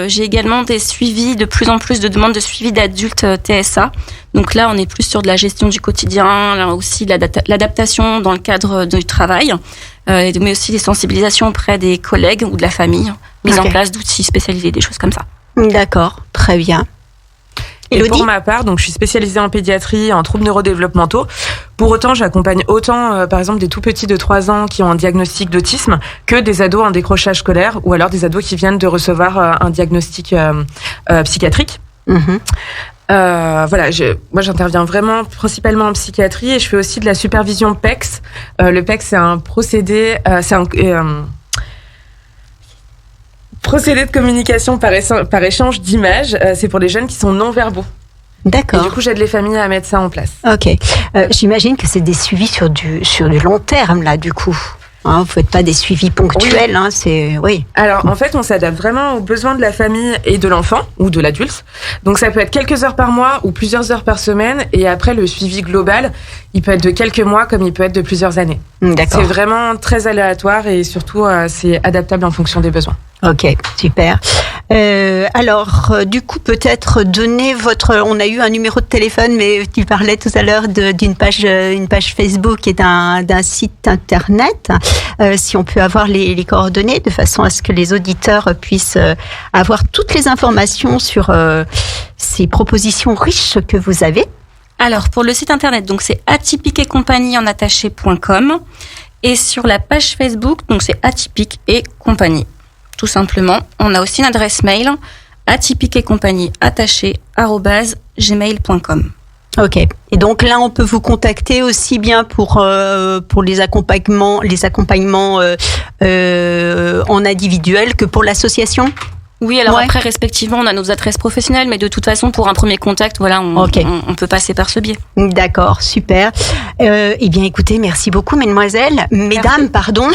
S4: j'ai également des suivis, de plus en plus de demandes de suivi d'adultes TSA. Donc là on est plus sur de la gestion du quotidien, là aussi l'adaptation dans le cadre du travail, mais aussi des sensibilisations auprès des collègues ou de la famille, mise en place d'outils spécialisés, des choses comme ça.
S2: D'accord, très bien.
S3: Et pour ma part, donc je suis spécialisée en pédiatrie, en troubles neurodéveloppementaux. Pour autant, j'accompagne autant, par exemple, des tout petits de 3 ans qui ont un diagnostic d'autisme que des ados en décrochage scolaire ou alors des ados qui viennent de recevoir un diagnostic psychiatrique. Voilà, moi j'interviens vraiment principalement en psychiatrie et je fais aussi de la supervision PECS. Le PECS, c'est un procédé, procédé de communication par échange d'images, c'est pour les jeunes qui sont non-verbaux.
S2: D'accord.
S3: Et du coup, j'aide les familles à mettre ça en place.
S2: Ok. J'imagine que c'est des suivis sur du long terme, là, du coup. Vous ne faites pas des suivis ponctuels, oui. Oui.
S3: Alors, en fait, on s'adapte vraiment aux besoins de la famille et de l'enfant, ou de l'adulte. Donc, ça peut être quelques heures par mois ou plusieurs heures par semaine. Et après, le suivi global, il peut être de quelques mois comme il peut être de plusieurs années.
S2: D'accord.
S3: C'est vraiment très aléatoire et surtout, c'est adaptable en fonction des besoins.
S2: Ok, super. Alors, du coup, peut-être donner on a eu un numéro de téléphone, mais tu parlais tout à l'heure d'une page Facebook et d'un site internet. Si on peut avoir les coordonnées de façon à ce que les auditeurs puissent avoir toutes les informations sur ces propositions riches que vous avez.
S4: Alors, pour le site internet, donc c'est atypique et compagnie en attaché.com et sur la page Facebook, donc c'est atypique et compagnie. Tout simplement. On a aussi une adresse mail atypique et compagnie @gmail.com.
S2: Ok. Et donc là, on peut vous contacter aussi bien pour les accompagnements en individuel que pour l'association.
S4: Oui, alors après, respectivement, on a nos adresses professionnelles, mais de toute façon, pour un premier contact, voilà, on peut passer par ce biais.
S2: D'accord, super. Eh bien, écoutez, merci beaucoup, mesdames, pardon.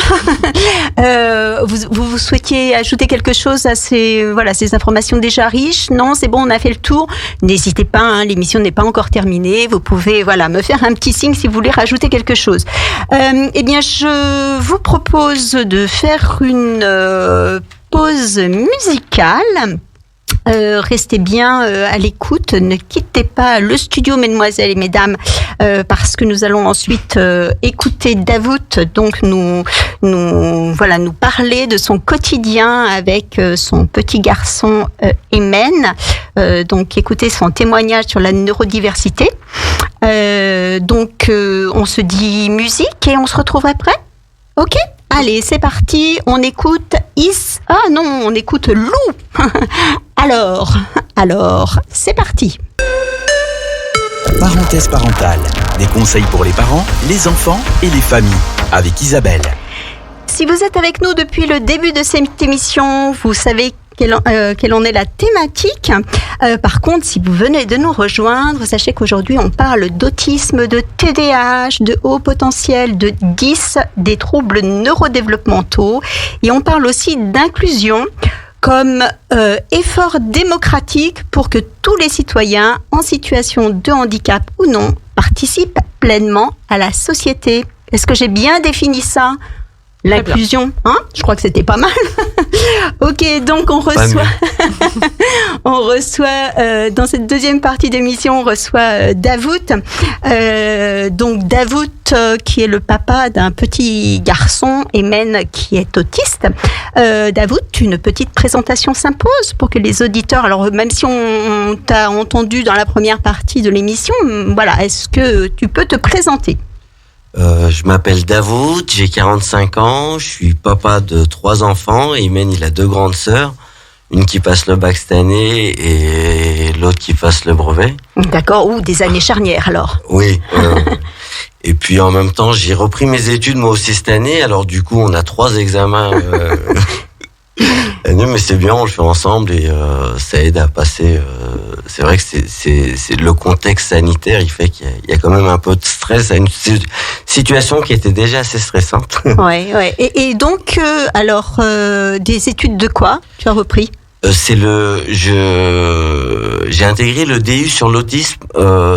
S2: Vous souhaitiez ajouter quelque chose à ces informations déjà riches? Non, c'est bon, on a fait le tour. N'hésitez pas, l'émission n'est pas encore terminée. Vous pouvez, me faire un petit signe si vous voulez rajouter quelque chose. Eh bien, je vous propose de faire une pause musicale. Restez bien à l'écoute, ne quittez pas le studio, mesdemoiselles et mesdames, parce que nous allons ensuite écouter Davout, donc nous parler de son quotidien avec son petit garçon Emen. Donc écoutez son témoignage sur la neurodiversité. Donc on se dit musique et on se retrouve après. Ok ? Allez, c'est parti, on écoute on écoute Lou. Alors, c'est parti.
S1: Parenthèse parentale, des conseils pour les parents, les enfants et les familles, avec Isabelle.
S2: Si vous êtes avec nous depuis le début de cette émission, vous savez quelle en est la thématique. Par contre, si vous venez de nous rejoindre, sachez qu'aujourd'hui, on parle d'autisme, de TDAH, de haut potentiel, de 10, des troubles neurodéveloppementaux. Et on parle aussi d'inclusion comme effort démocratique pour que tous les citoyens en situation de handicap ou non participent pleinement à la société. Est-ce que j'ai bien défini ça ? l'inclusion, hein? Je crois que c'était pas mal. Ok, donc on reçoit, dans cette deuxième partie d'émission, on reçoit Davout. Donc Davout, qui est le papa d'un petit garçon, Aymen, qui est autiste. Davout, une petite présentation s'impose pour que les auditeurs, alors même si on t'a entendu dans la première partie de l'émission, voilà, est-ce que tu peux te présenter?
S5: Je m'appelle Davout, j'ai 45 ans, je suis papa de 3 enfants. Aymen, il a 2 grandes sœurs, une qui passe le bac cette année et l'autre qui passe le brevet.
S2: D'accord, ou des années charnières alors.
S5: Oui. Et puis en même temps, j'ai repris mes études moi aussi cette année, alors du coup on a 3 examens. Mais c'est bien, on le fait ensemble et ça aide à passer. C'est vrai que c'est le contexte sanitaire, il fait qu'il y a quand même un peu de stress à une situation qui était déjà assez stressante.
S2: Ouais. Et donc, alors, des études de quoi tu as repris?
S5: J'ai intégré le DU sur l'autisme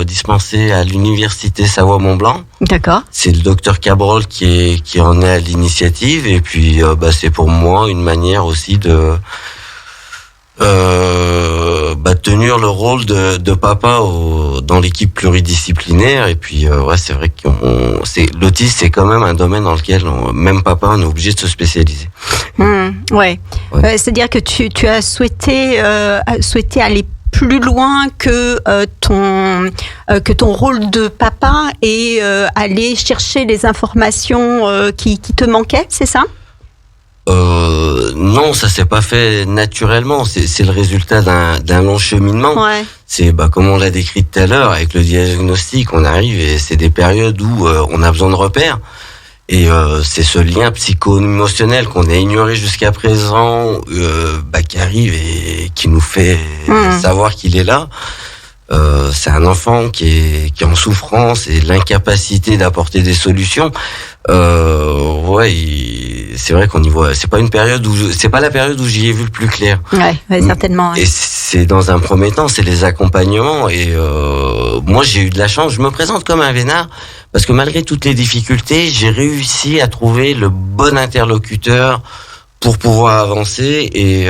S5: dispensé à l'université Savoie-Mont-Blanc.
S2: D'accord.
S5: C'est le docteur Cabrol qui en est à l'initiative et puis c'est pour moi une manière aussi de tenir le rôle de papa dans l'équipe pluridisciplinaire et puis c'est vrai que l'autisme c'est quand même un domaine dans lequel même papa on est obligé de se spécialiser.
S2: Ouais. C'est-à-dire que tu as souhaité aller plus loin que ton rôle de papa et aller chercher les informations qui te manquaient, c'est ça?
S5: Non, ça s'est pas fait naturellement. C'est le résultat d'un long cheminement.
S2: Ouais.
S5: C'est comme on l'a décrit tout à l'heure avec le diagnostic, on arrive et c'est des périodes où on a besoin de repères. Et c'est ce lien psycho-émotionnel qu'on a ignoré jusqu'à présent, qui arrive et qui nous fait savoir qu'il est là. C'est un enfant qui est en souffrance et l'incapacité d'apporter des solutions. C'est vrai qu'on y voit. C'est pas la période où j'y ai vu le plus clair.
S2: Ouais, certainement. Ouais.
S5: Et c'est dans un premier temps, c'est les accompagnements. Et moi, j'ai eu de la chance. Je me présente comme un vénard parce que malgré toutes les difficultés, j'ai réussi à trouver le bon interlocuteur pour pouvoir avancer. Et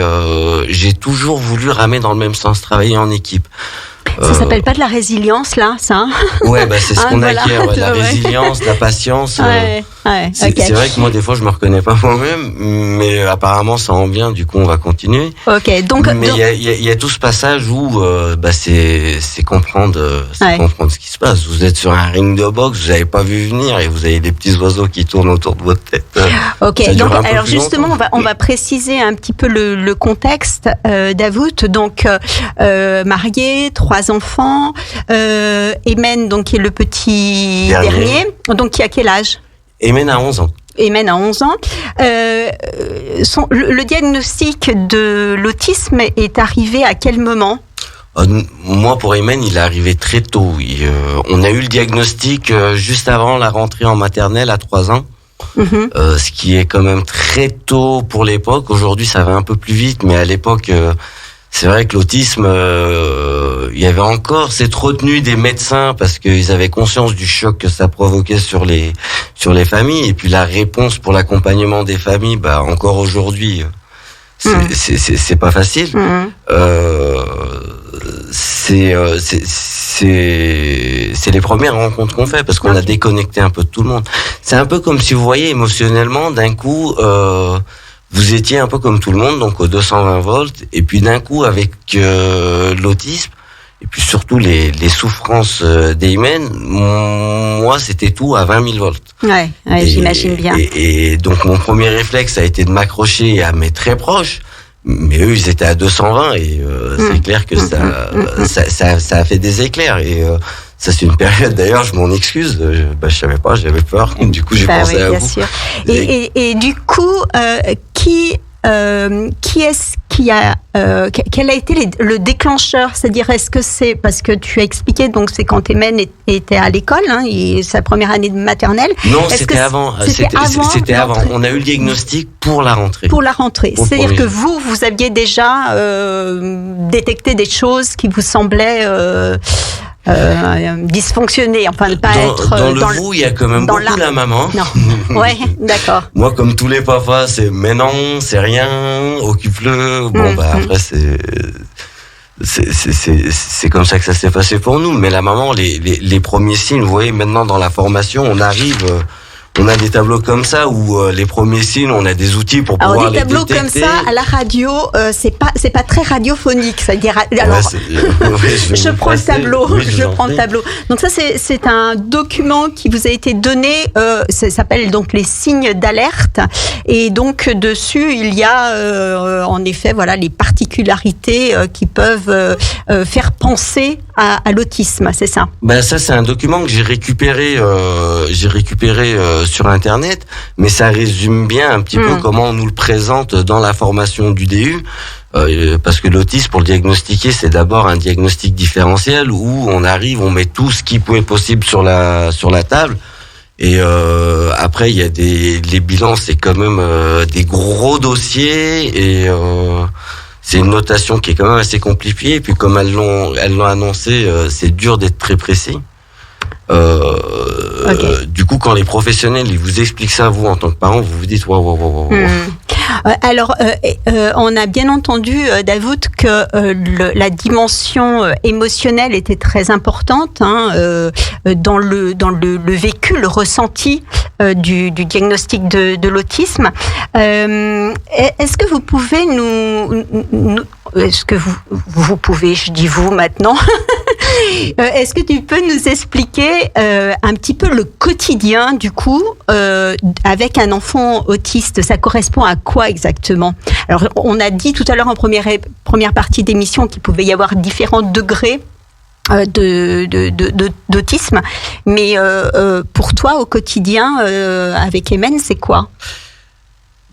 S5: j'ai toujours voulu ramer dans le même sens, travailler en équipe.
S2: Ça s'appelle pas de la résilience, là, ça?
S5: Ouais, c'est ce qu'on acquiert, la résilience, la patience. C'est vrai que moi, des fois, je me reconnais pas moi-même, mais apparemment, ça en vient, du coup, on va continuer.
S2: Ok, donc.
S5: Mais il y a tout ce passage où, c'est comprendre ce qui se passe. Vous êtes sur un ring de boxe, vous n'avez pas vu venir et vous avez des petits oiseaux qui tournent autour de votre tête.
S2: Ok, donc, alors justement, on va préciser un petit peu le contexte, Davout. Donc, marié, 3 enfants, Aymen, donc, qui est le petit dernier. Donc, qui a quel âge?
S5: Aymen a 11 ans.
S2: Aymen a 11 ans. Le diagnostic de l'autisme est arrivé à quel moment?
S5: Moi, pour Aymen, il est arrivé très tôt. On a eu le diagnostic juste avant la rentrée en maternelle à 3 ans. Ce qui est quand même très tôt pour l'époque. Aujourd'hui, ça va un peu plus vite, mais à l'époque... c'est vrai que l'autisme, il y avait encore cette retenue des médecins parce qu'ils avaient conscience du choc que ça provoquait sur les familles et puis la réponse pour l'accompagnement des familles, encore aujourd'hui, c'est pas facile. C'est les premières rencontres qu'on fait parce qu'on a déconnecté un peu de tout le monde. C'est un peu comme si vous voyez émotionnellement d'un coup. Vous étiez un peu comme tout le monde, donc aux 220 volts, et puis d'un coup, avec l'autisme, et puis surtout les souffrances d'Aymen, moi, c'était tout à 20 000 volts.
S2: Ouais, j'imagine bien.
S5: Et donc, mon premier réflexe a été de m'accrocher à mes très proches, mais eux, ils étaient à 220, et c'est clair que ça a fait des éclairs, et... ça, c'est une période, d'ailleurs, je m'en excuse, je savais pas, j'avais peur, du coup, j'ai pensé à vous.
S2: Sûr. Et du coup, qui est-ce qui a, quel a été le déclencheur? C'est-à-dire, est-ce que c'est, parce que tu as expliqué, donc c'est quand Aymen était à l'école, sa première année de maternelle.
S5: Non, c'était avant. C'était avant. On a eu le diagnostic pour la rentrée.
S2: Pour la rentrée. C'est-à-dire que vous aviez déjà détecté des choses qui vous semblaient... dysfonctionner, enfin ne pas être
S5: dans le vous, il y a quand même beaucoup la maman.
S2: Non. Ouais, d'accord.
S5: Moi, comme tous les papas, c'est mais non, c'est rien, occupe-le. Bon, après c'est comme ça que ça s'est passé pour nous. Mais la maman, les premiers signes, vous voyez, maintenant dans la formation, on arrive. On a des tableaux comme ça où les premiers signes, on a des outils pour pouvoir les détecter. Alors des tableaux comme ça
S2: à la radio, c'est pas très radiophonique, c'est-à-dire alors je prends le tableau, je prends le tableau. Donc ça c'est un document qui vous a été donné, ça s'appelle donc les signes d'alerte et donc dessus il y a en effet voilà les particularités qui peuvent faire penser à l'autisme, c'est ça.
S5: Ben ça c'est un document que j'ai récupéré sur Internet, mais ça résume bien un petit peu comment on nous le présente dans la formation du DU, parce que l'autisme, pour le diagnostiquer, c'est d'abord un diagnostic différentiel où on arrive, on met tout ce qui peut être possible sur la table, et après il y a les bilans, c'est quand même des gros dossiers, et c'est une notation qui est quand même assez compliquée, et puis comme elles l'ont annoncé, c'est dur d'être très précis. Okay. Du coup, quand les professionnels ils vous expliquent ça, vous en tant que parent, vous vous dites wow.
S2: Alors, on a bien entendu, Davout, que la dimension émotionnelle était très importante dans le vécu, le ressenti du diagnostic de l'autisme. Est-ce que vous pouvez est-ce que vous pouvez, je dis vous maintenant, est-ce que tu peux nous expliquer un petit peu le quotidien du coup avec un enfant autiste? Ça correspond à quoi exactement? Alors on a dit tout à l'heure en première partie d'émission qu'il pouvait y avoir différents degrés d'autisme, mais pour toi au quotidien avec Aymen, c'est quoi?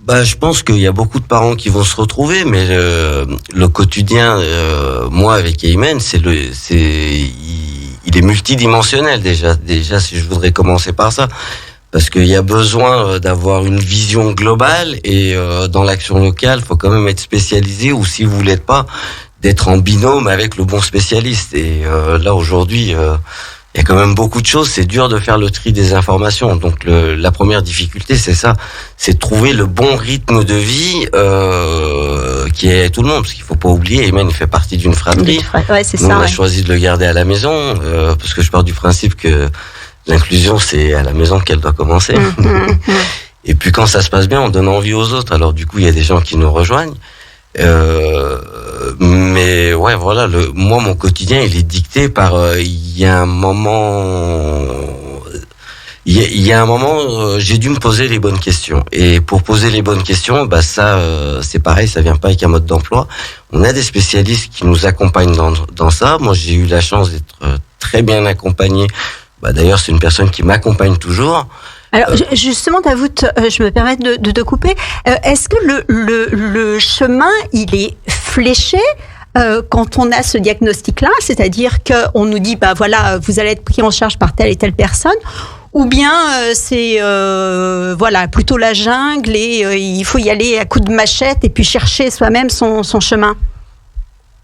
S5: Je pense qu'il y a beaucoup de parents qui vont se retrouver, mais le quotidien, moi avec Aymen, il est multidimensionnel déjà. Déjà, si je voudrais commencer par ça, parce qu'il y a besoin d'avoir une vision globale et dans l'action locale, il faut quand même être spécialisé, ou si vous l'êtes pas, d'être en binôme avec le bon spécialiste. Et là aujourd'hui. Il y a quand même beaucoup de choses, c'est dur de faire le tri des informations. Donc la première difficulté, c'est ça, c'est de trouver le bon rythme de vie qui est à tout le monde, parce qu'il faut pas oublier, Aymen il fait partie d'une fratrie.
S2: Ouais, c'est
S5: Nous,
S2: ça.
S5: on a choisi de le garder à la maison, parce que je pars du principe que l'inclusion, c'est à la maison qu'elle doit commencer. Et puis quand ça se passe bien, on donne envie aux autres. Alors du coup, il y a des gens qui nous rejoignent. Mais ouais, voilà, moi mon quotidien il est dicté par il y a un moment j'ai dû me poser les bonnes questions, et pour poser les bonnes questions ça c'est pareil, ça vient pas avec un mode d'emploi. On a des spécialistes qui nous accompagnent dans ça. Moi j'ai eu la chance d'être très bien accompagné. D'ailleurs c'est une personne qui m'accompagne toujours.
S2: Alors justement, Davout, je me permets de te couper. Est-ce que le chemin, il est fléché quand on a ce diagnostic-là, c'est-à-dire qu'on nous dit, voilà, vous allez être pris en charge par telle et telle personne, ou bien c'est plutôt la jungle et il faut y aller à coups de machette et puis chercher soi-même son chemin?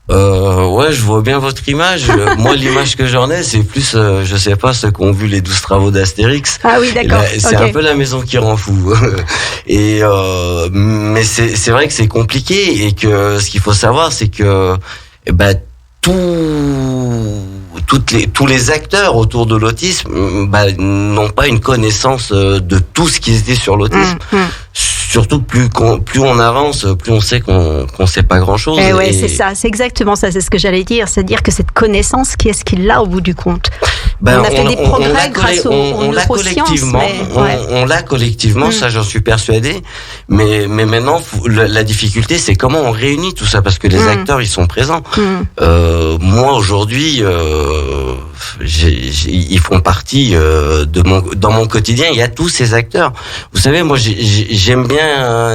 S5: Ouais, je vois bien votre image. Moi, l'image que j'en ai, c'est plus, je sais pas, ceux qui ont vu les 12 travaux d'Astérix.
S2: Ah oui, d'accord.
S5: C'est un peu la maison qui rend fou. Et mais c'est vrai que c'est compliqué, et que ce qu'il faut savoir, c'est que tous les acteurs autour de l'autisme n'ont pas une connaissance de tout ce qui se dit sur l'autisme. Surtout plus on avance, plus on sait qu'on sait pas grand-chose.
S2: Ouais, c'est ça, c'est exactement ça, c'est ce que j'allais dire, c'est-à-dire que cette connaissance, qui est-ce qu'il l'a au bout du compte? On a fait des progrès grâce aux neurosciences.
S5: On l'a collectivement, ça j'en suis persuadé. Mais maintenant, la difficulté, c'est comment on réunit tout ça, parce que les acteurs, ils sont présents. Moi aujourd'hui, ils font partie dans mon quotidien. Il y a tous ces acteurs. Vous savez, moi j'aime bien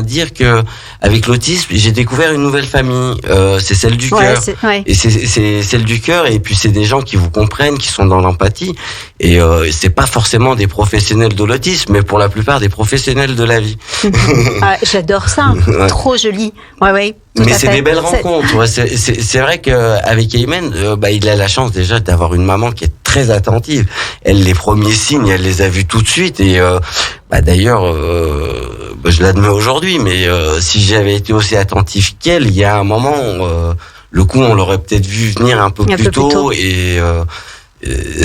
S5: dire que avec l'autisme, j'ai découvert une nouvelle famille. C'est celle du cœur. Et c'est celle du cœur. Et puis c'est des gens qui vous comprennent, qui sont dans l'empathie. Et c'est pas forcément des professionnels de l'autisme, mais pour la plupart des professionnels de la vie.
S2: J'adore ça. Trop joli. Ouais.
S5: Mais c'est des belles rencontres. Ouais, c'est vrai qu'avec Aymen, il a la chance déjà d'avoir une maman qui est très attentive. Elle, les premiers signes, elle les a vus tout de suite. Et d'ailleurs, je l'admets aujourd'hui, mais si j'avais été aussi attentif qu'elle, il y a un moment, le coup, on l'aurait peut-être vu venir un peu plus tôt. Et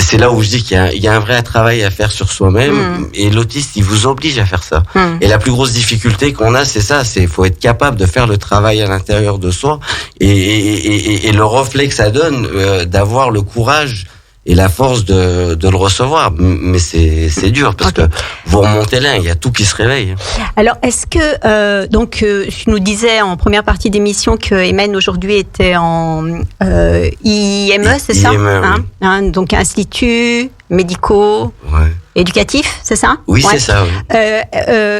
S5: c'est là où je dis qu'il y a un vrai travail à faire sur soi-même, et l'autiste, il vous oblige à faire ça. Et la plus grosse difficulté qu'on a, c'est ça, faut être capable de faire le travail à l'intérieur de soi, et le reflet que ça donne, d'avoir le courage et la force de le recevoir. Mais c'est dur, parce que vous remontez là, il y a tout qui se réveille.
S2: Alors, est-ce que, tu nous disais en première partie d'émission que Aymen aujourd'hui était en IME, c'est ça? IME, donc institut médicaux, éducatif, c'est ça?
S5: Oui, c'est ça. Oui.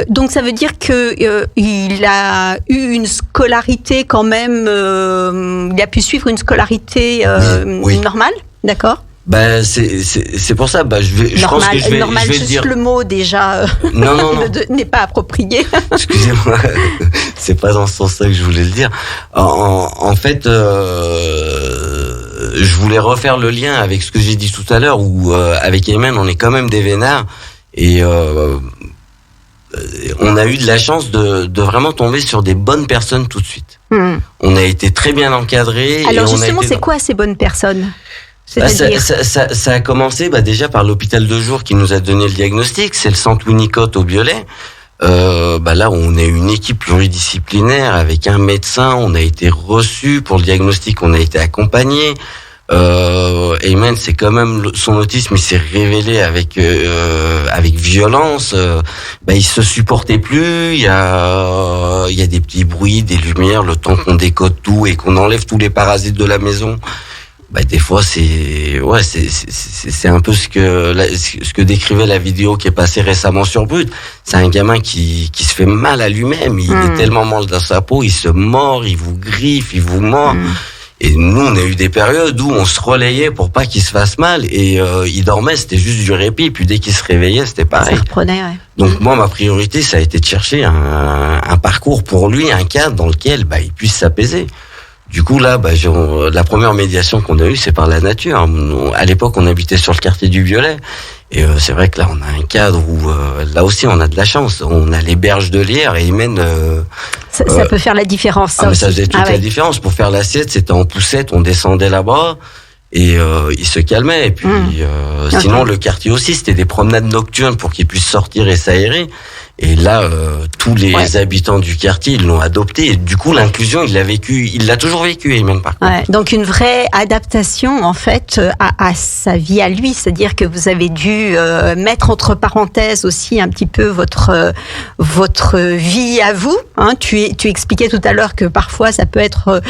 S2: Donc ça veut dire que il a eu une scolarité quand même, il a pu suivre une scolarité normale, d'accord?
S5: C'est pour ça, je pense que je vais
S2: juste
S5: dire.
S2: Le mot déjà
S5: non.
S2: n'est pas approprié.
S5: Excusez-moi, c'est pas dans ce sens-là que je voulais le dire. En fait, je voulais refaire le lien avec ce que j'ai dit tout à l'heure, où avec Aymen, on est quand même des vénards, et on a eu de la chance de vraiment tomber sur des bonnes personnes tout de suite. On a été très bien encadrés.
S2: Alors justement, c'est quoi ces bonnes personnes?
S5: Ça a commencé déjà par l'hôpital de jour qui nous a donné le diagnostic, c'est le centre Winnicott au Biolay. Là, on a une équipe pluridisciplinaire avec un médecin, on a été reçu pour le diagnostic, on a été accompagné. Aymen, c'est quand même son autisme, il s'est révélé avec violence. Il se supportait plus. Il y a des petits bruits, des lumières, le temps qu'on décode tout et qu'on enlève tous les parasites de la maison. Des fois c'est un peu ce que décrivait la vidéo qui est passée récemment sur Brut. C'est un gamin qui se fait mal à lui-même, il est tellement mal dans sa peau, il se mord, il vous griffe, il vous mord. Et nous, on a eu des périodes où on se relayait pour pas qu'il se fasse mal, et il dormait, c'était juste du répit, puis dès qu'il se réveillait, c'était pareil.
S2: Ça reprenait, ouais.
S5: Donc moi, ma priorité, ça a été de chercher un parcours pour lui, un cadre dans lequel il puisse s'apaiser. Du coup, là, la première médiation qu'on a eue, c'est par la nature. À l'époque, on habitait sur le quartier du Biolay. Et c'est vrai que là, on a un cadre où, là aussi, on a de la chance. On a les berges de Lierre et Aymen...
S2: ça peut faire la différence, ça aussi.
S5: Ça faisait toute la différence. Pour faire l'assiette, c'était en poussette, on descendait là-bas. Et il se calmait. Et puis, sinon, le quartier aussi, c'était des promenades nocturnes pour qu'il puisse sortir et s'aérer. Et là, tous les habitants du quartier, ils l'ont adopté. Et du coup, l'inclusion, il l'a toujours vécu, Aymen, par contre.
S2: Ouais, donc une vraie adaptation, en fait, à sa vie à lui. C'est-à-dire que vous avez dû mettre entre parenthèses aussi un petit peu votre vie à vous. Tu expliquais tout à l'heure que parfois ça peut être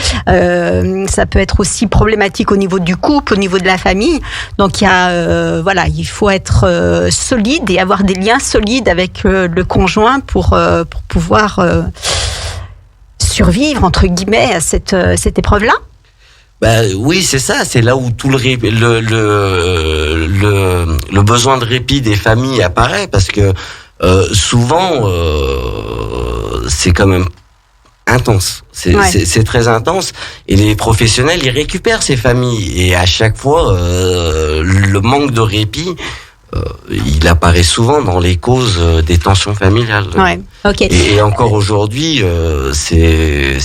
S2: aussi problématique au niveau du couple, au niveau de la famille. Donc il faut être solide et avoir des liens solides avec le conjoint pour pouvoir survivre entre guillemets à cette épreuve-là.
S5: Oui, c'est ça. C'est là où tout le besoin de répit des familles apparaît, parce que souvent c'est quand même intense. C'est très intense, et les professionnels, ils récupèrent ces familles, et à chaque fois le manque de répit, il apparaît souvent dans les causes des tensions familiales.
S2: Ouais, okay.
S5: Et encore aujourd'hui, c'est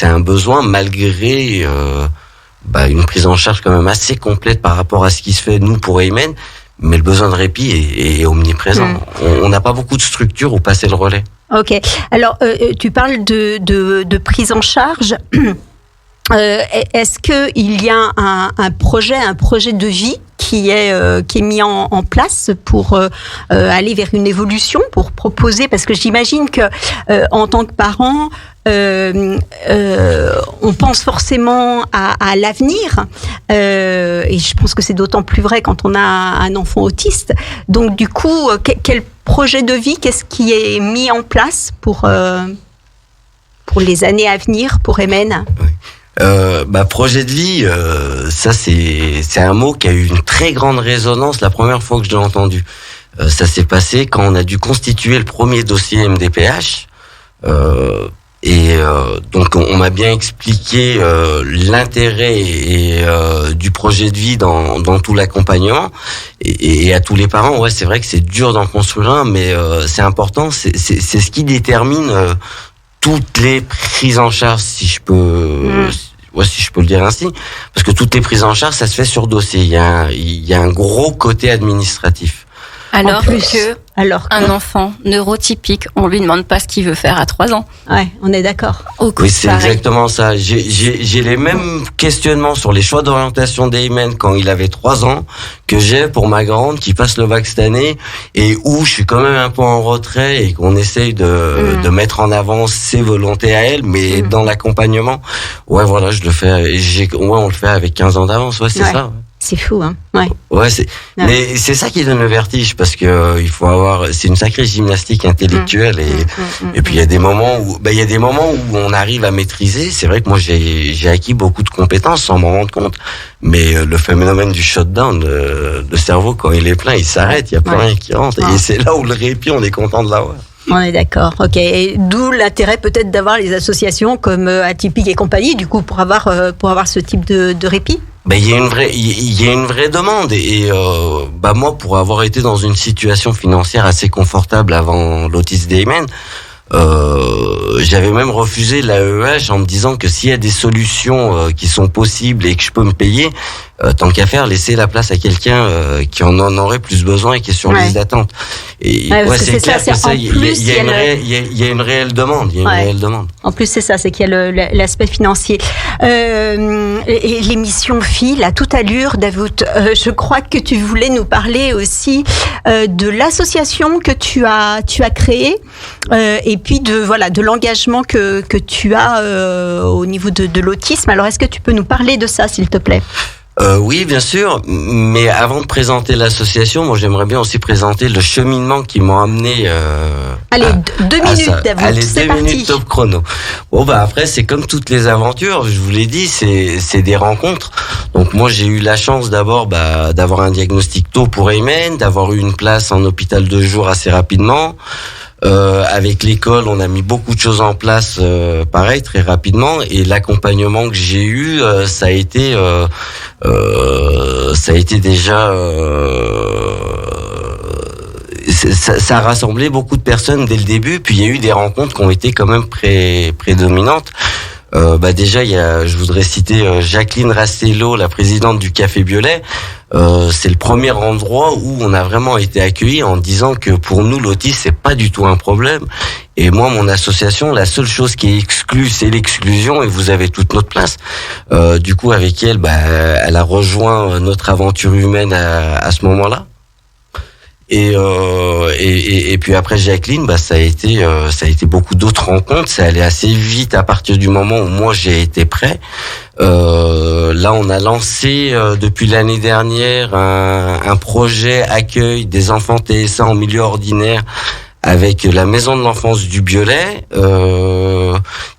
S5: un besoin, malgré une prise en charge quand même assez complète par rapport à ce qui se fait, nous, pour Aymen, mais le besoin de répit est omniprésent. On n'a pas beaucoup de structures où passer le relais.
S2: Ok. Alors, tu parles de prise en charge. Est-ce qu'il y a un projet de vie qui est mis en place pour aller vers une évolution, pour proposer, parce que j'imagine que en tant que parent, on pense forcément à l'avenir, et je pense que c'est d'autant plus vrai quand on a un enfant autiste. Donc du coup, quel projet de vie, qu'est-ce qui est mis en place pour les années à venir pour Aymen?
S5: Oui. Projet de vie, ça c'est un mot qui a eu une très grande résonance la première fois que je l'ai entendu. Ça s'est passé quand on a dû constituer le premier dossier MDPH. Donc on m'a bien expliqué l'intérêt du projet de vie dans tout l'accompagnement et à tous les parents. Ouais, c'est vrai que c'est dur d'en construire un, mais c'est important. C'est ce qui détermine toutes les prises en charge, si je peux le dire ainsi, parce que toutes les prises en charge, ça se fait sur dossier. Il y a un gros côté administratif.
S4: Alors qu'un enfant neurotypique, on lui demande pas ce qu'il veut faire à 3 ans.
S2: Ouais, on est d'accord.
S5: Oui, c'est exactement ça. J'ai les mêmes questionnements sur les choix d'orientation d'Eymen quand il avait 3 ans que j'ai pour ma grande qui passe le bac cette année et où je suis quand même un peu en retrait et qu'on essaye de mettre en avant ses volontés à elle, mais dans l'accompagnement, voilà, je le fais. On le fait avec 15 ans d'avance. Ouais, c'est ça. Ouais.
S2: C'est fou, hein.
S5: Ouais, mais c'est ça qui donne le vertige parce que c'est une sacrée gymnastique intellectuelle et puis il y a des moments où on arrive à maîtriser. C'est vrai que moi j'ai acquis beaucoup de compétences sans m'en rendre compte, mais le phénomène du shutdown, le cerveau quand il est plein, il s'arrête, il y a plus rien qui rentre et c'est là où le répit, on est content de l'avoir.
S2: On est d'accord, ok. Et d'où l'intérêt peut-être d'avoir les associations comme Atypique et compagnie, du coup, pour avoir ce type de répit.
S5: Il y a une vraie demande et moi, pour avoir été dans une situation financière assez confortable avant l'autisme d'Eymen, j'avais même refusé l'AEH en me disant que s'il y a des solutions qui sont possibles et que je peux me payer, tant qu'à faire, laisser la place à quelqu'un qui en aurait plus besoin et qui est sur liste d'attente. Et c'est clair que ça, il y a une réelle demande. Il y a une réelle demande.
S2: En plus, c'est ça, c'est qu'il y a l'aspect financier. Et l'émission file à toute allure, Davout. Je crois que tu voulais nous parler aussi de l'association que tu as créée et puis de l'engagement que tu as au niveau de l'autisme. Alors, est-ce que tu peux nous parler de ça, s'il te plaît?
S5: Oui, bien sûr. Mais avant de présenter l'association, moi, j'aimerais bien aussi présenter le cheminement qui m'a amené.
S2: Allez, 2 minutes, Davout.
S5: Allez,
S2: c'est
S5: 2 minutes top chrono. Bon, après, c'est comme toutes les aventures. Je vous l'ai dit, c'est des rencontres. Donc, moi, j'ai eu la chance d'abord, d'avoir un diagnostic tôt pour Eymen, d'avoir eu une place en hôpital de jour assez rapidement. Avec l'école, on a mis beaucoup de choses en place, pareil, très rapidement. Et l'accompagnement que j'ai eu, ça a été déjà, ça a rassemblé beaucoup de personnes dès le début. Puis il y a eu des rencontres qui ont été quand même prédominantes. Déjà, je voudrais citer Jacqueline Rastello, la présidente du Café Violet. C'est le premier endroit où on a vraiment été accueillis en disant que pour nous, l'autisme, c'est pas du tout un problème. Et moi, mon association, la seule chose qui est exclue, c'est l'exclusion et vous avez toute notre place. Du coup, avec elle, elle a rejoint notre aventure humaine à ce moment-là. Et puis après Jacqueline, ça a été beaucoup d'autres rencontres. Ça allait assez vite à partir du moment où moi j'ai été prêt. Là, on a lancé depuis l'année dernière un projet accueil des enfants TSA en milieu ordinaire avec la maison de l'enfance du Biolay.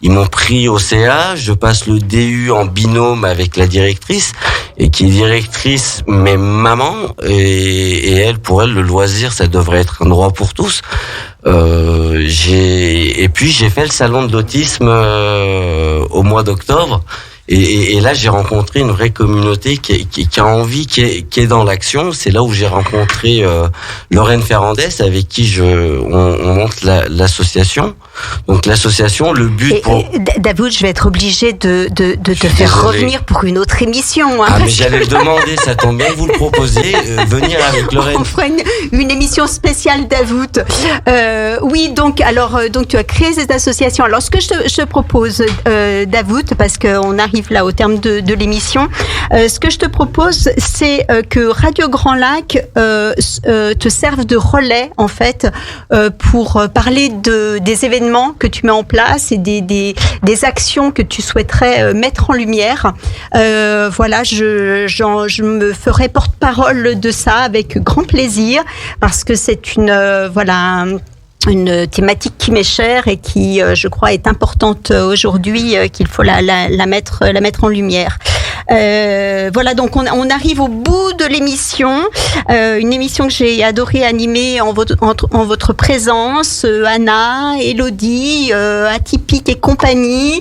S5: Ils m'ont pris au CA, je passe le DU en binôme avec la directrice, et qui est directrice mais maman, et elle, pour elle, le loisir, ça devrait être un droit pour tous. Et puis j'ai fait le salon de l'autisme au mois d'octobre. Et là, j'ai rencontré une vraie communauté qui a envie, qui est dans l'action. C'est là où j'ai rencontré Lorraine Ferrandez, avec qui on monte l'association. Donc l'association, le but
S2: Davout, je vais être obligée de te faire revenir pour une autre émission.
S5: Hein, mais j'allais le demander, ça tombe bien que vous le proposiez, venir avec Lorraine.
S2: On fera une émission spéciale, Davout. Oui, donc tu as créé cette association. Alors ce que je te propose, Davout, parce qu'on arrive là au terme de l'émission, ce que je te propose, c'est que Radio Grand Lac te serve de relais, en fait, pour parler des événements que tu mets en place et des actions que tu souhaiterais mettre en lumière. Je me ferai porte-parole de ça avec grand plaisir, parce que c'est une thématique qui m'est chère et qui, je crois, est importante aujourd'hui, qu'il faut la mettre en lumière. Voilà, donc on arrive au bout de l'émission, une émission que j'ai adoré animer en votre présence, Anna, Elodie, Atypique et compagnie.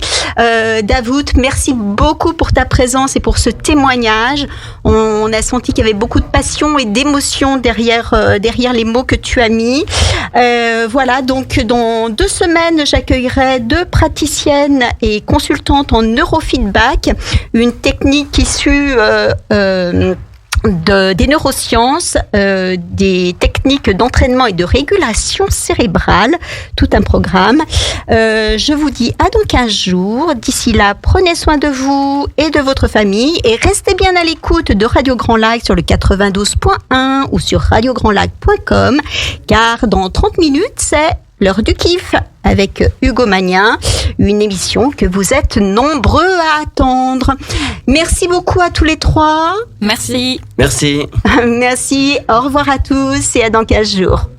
S2: Davout, merci beaucoup pour ta présence et pour ce témoignage. On a senti qu'il y avait beaucoup de passion et d'émotion derrière les mots que tu as mis. Voilà, donc dans 2 semaines, j'accueillerai 2 praticiennes et consultantes en neurofeedback, une technique issue des neurosciences, des techniques d'entraînement et de régulation cérébrale, tout un programme. Je vous dis à dans 15 jours. D'ici là, prenez soin de vous et de votre famille et restez bien à l'écoute de Radio Grand Lac sur le 92.1 ou sur radiograndlac.com, car dans 30 minutes, c'est l'heure du kiff avec Hugo Magnin, une émission que vous êtes nombreux à attendre. Merci beaucoup à tous les 3.
S4: Merci.
S5: Merci.
S2: Merci. Au revoir à tous et à dans 15 jours.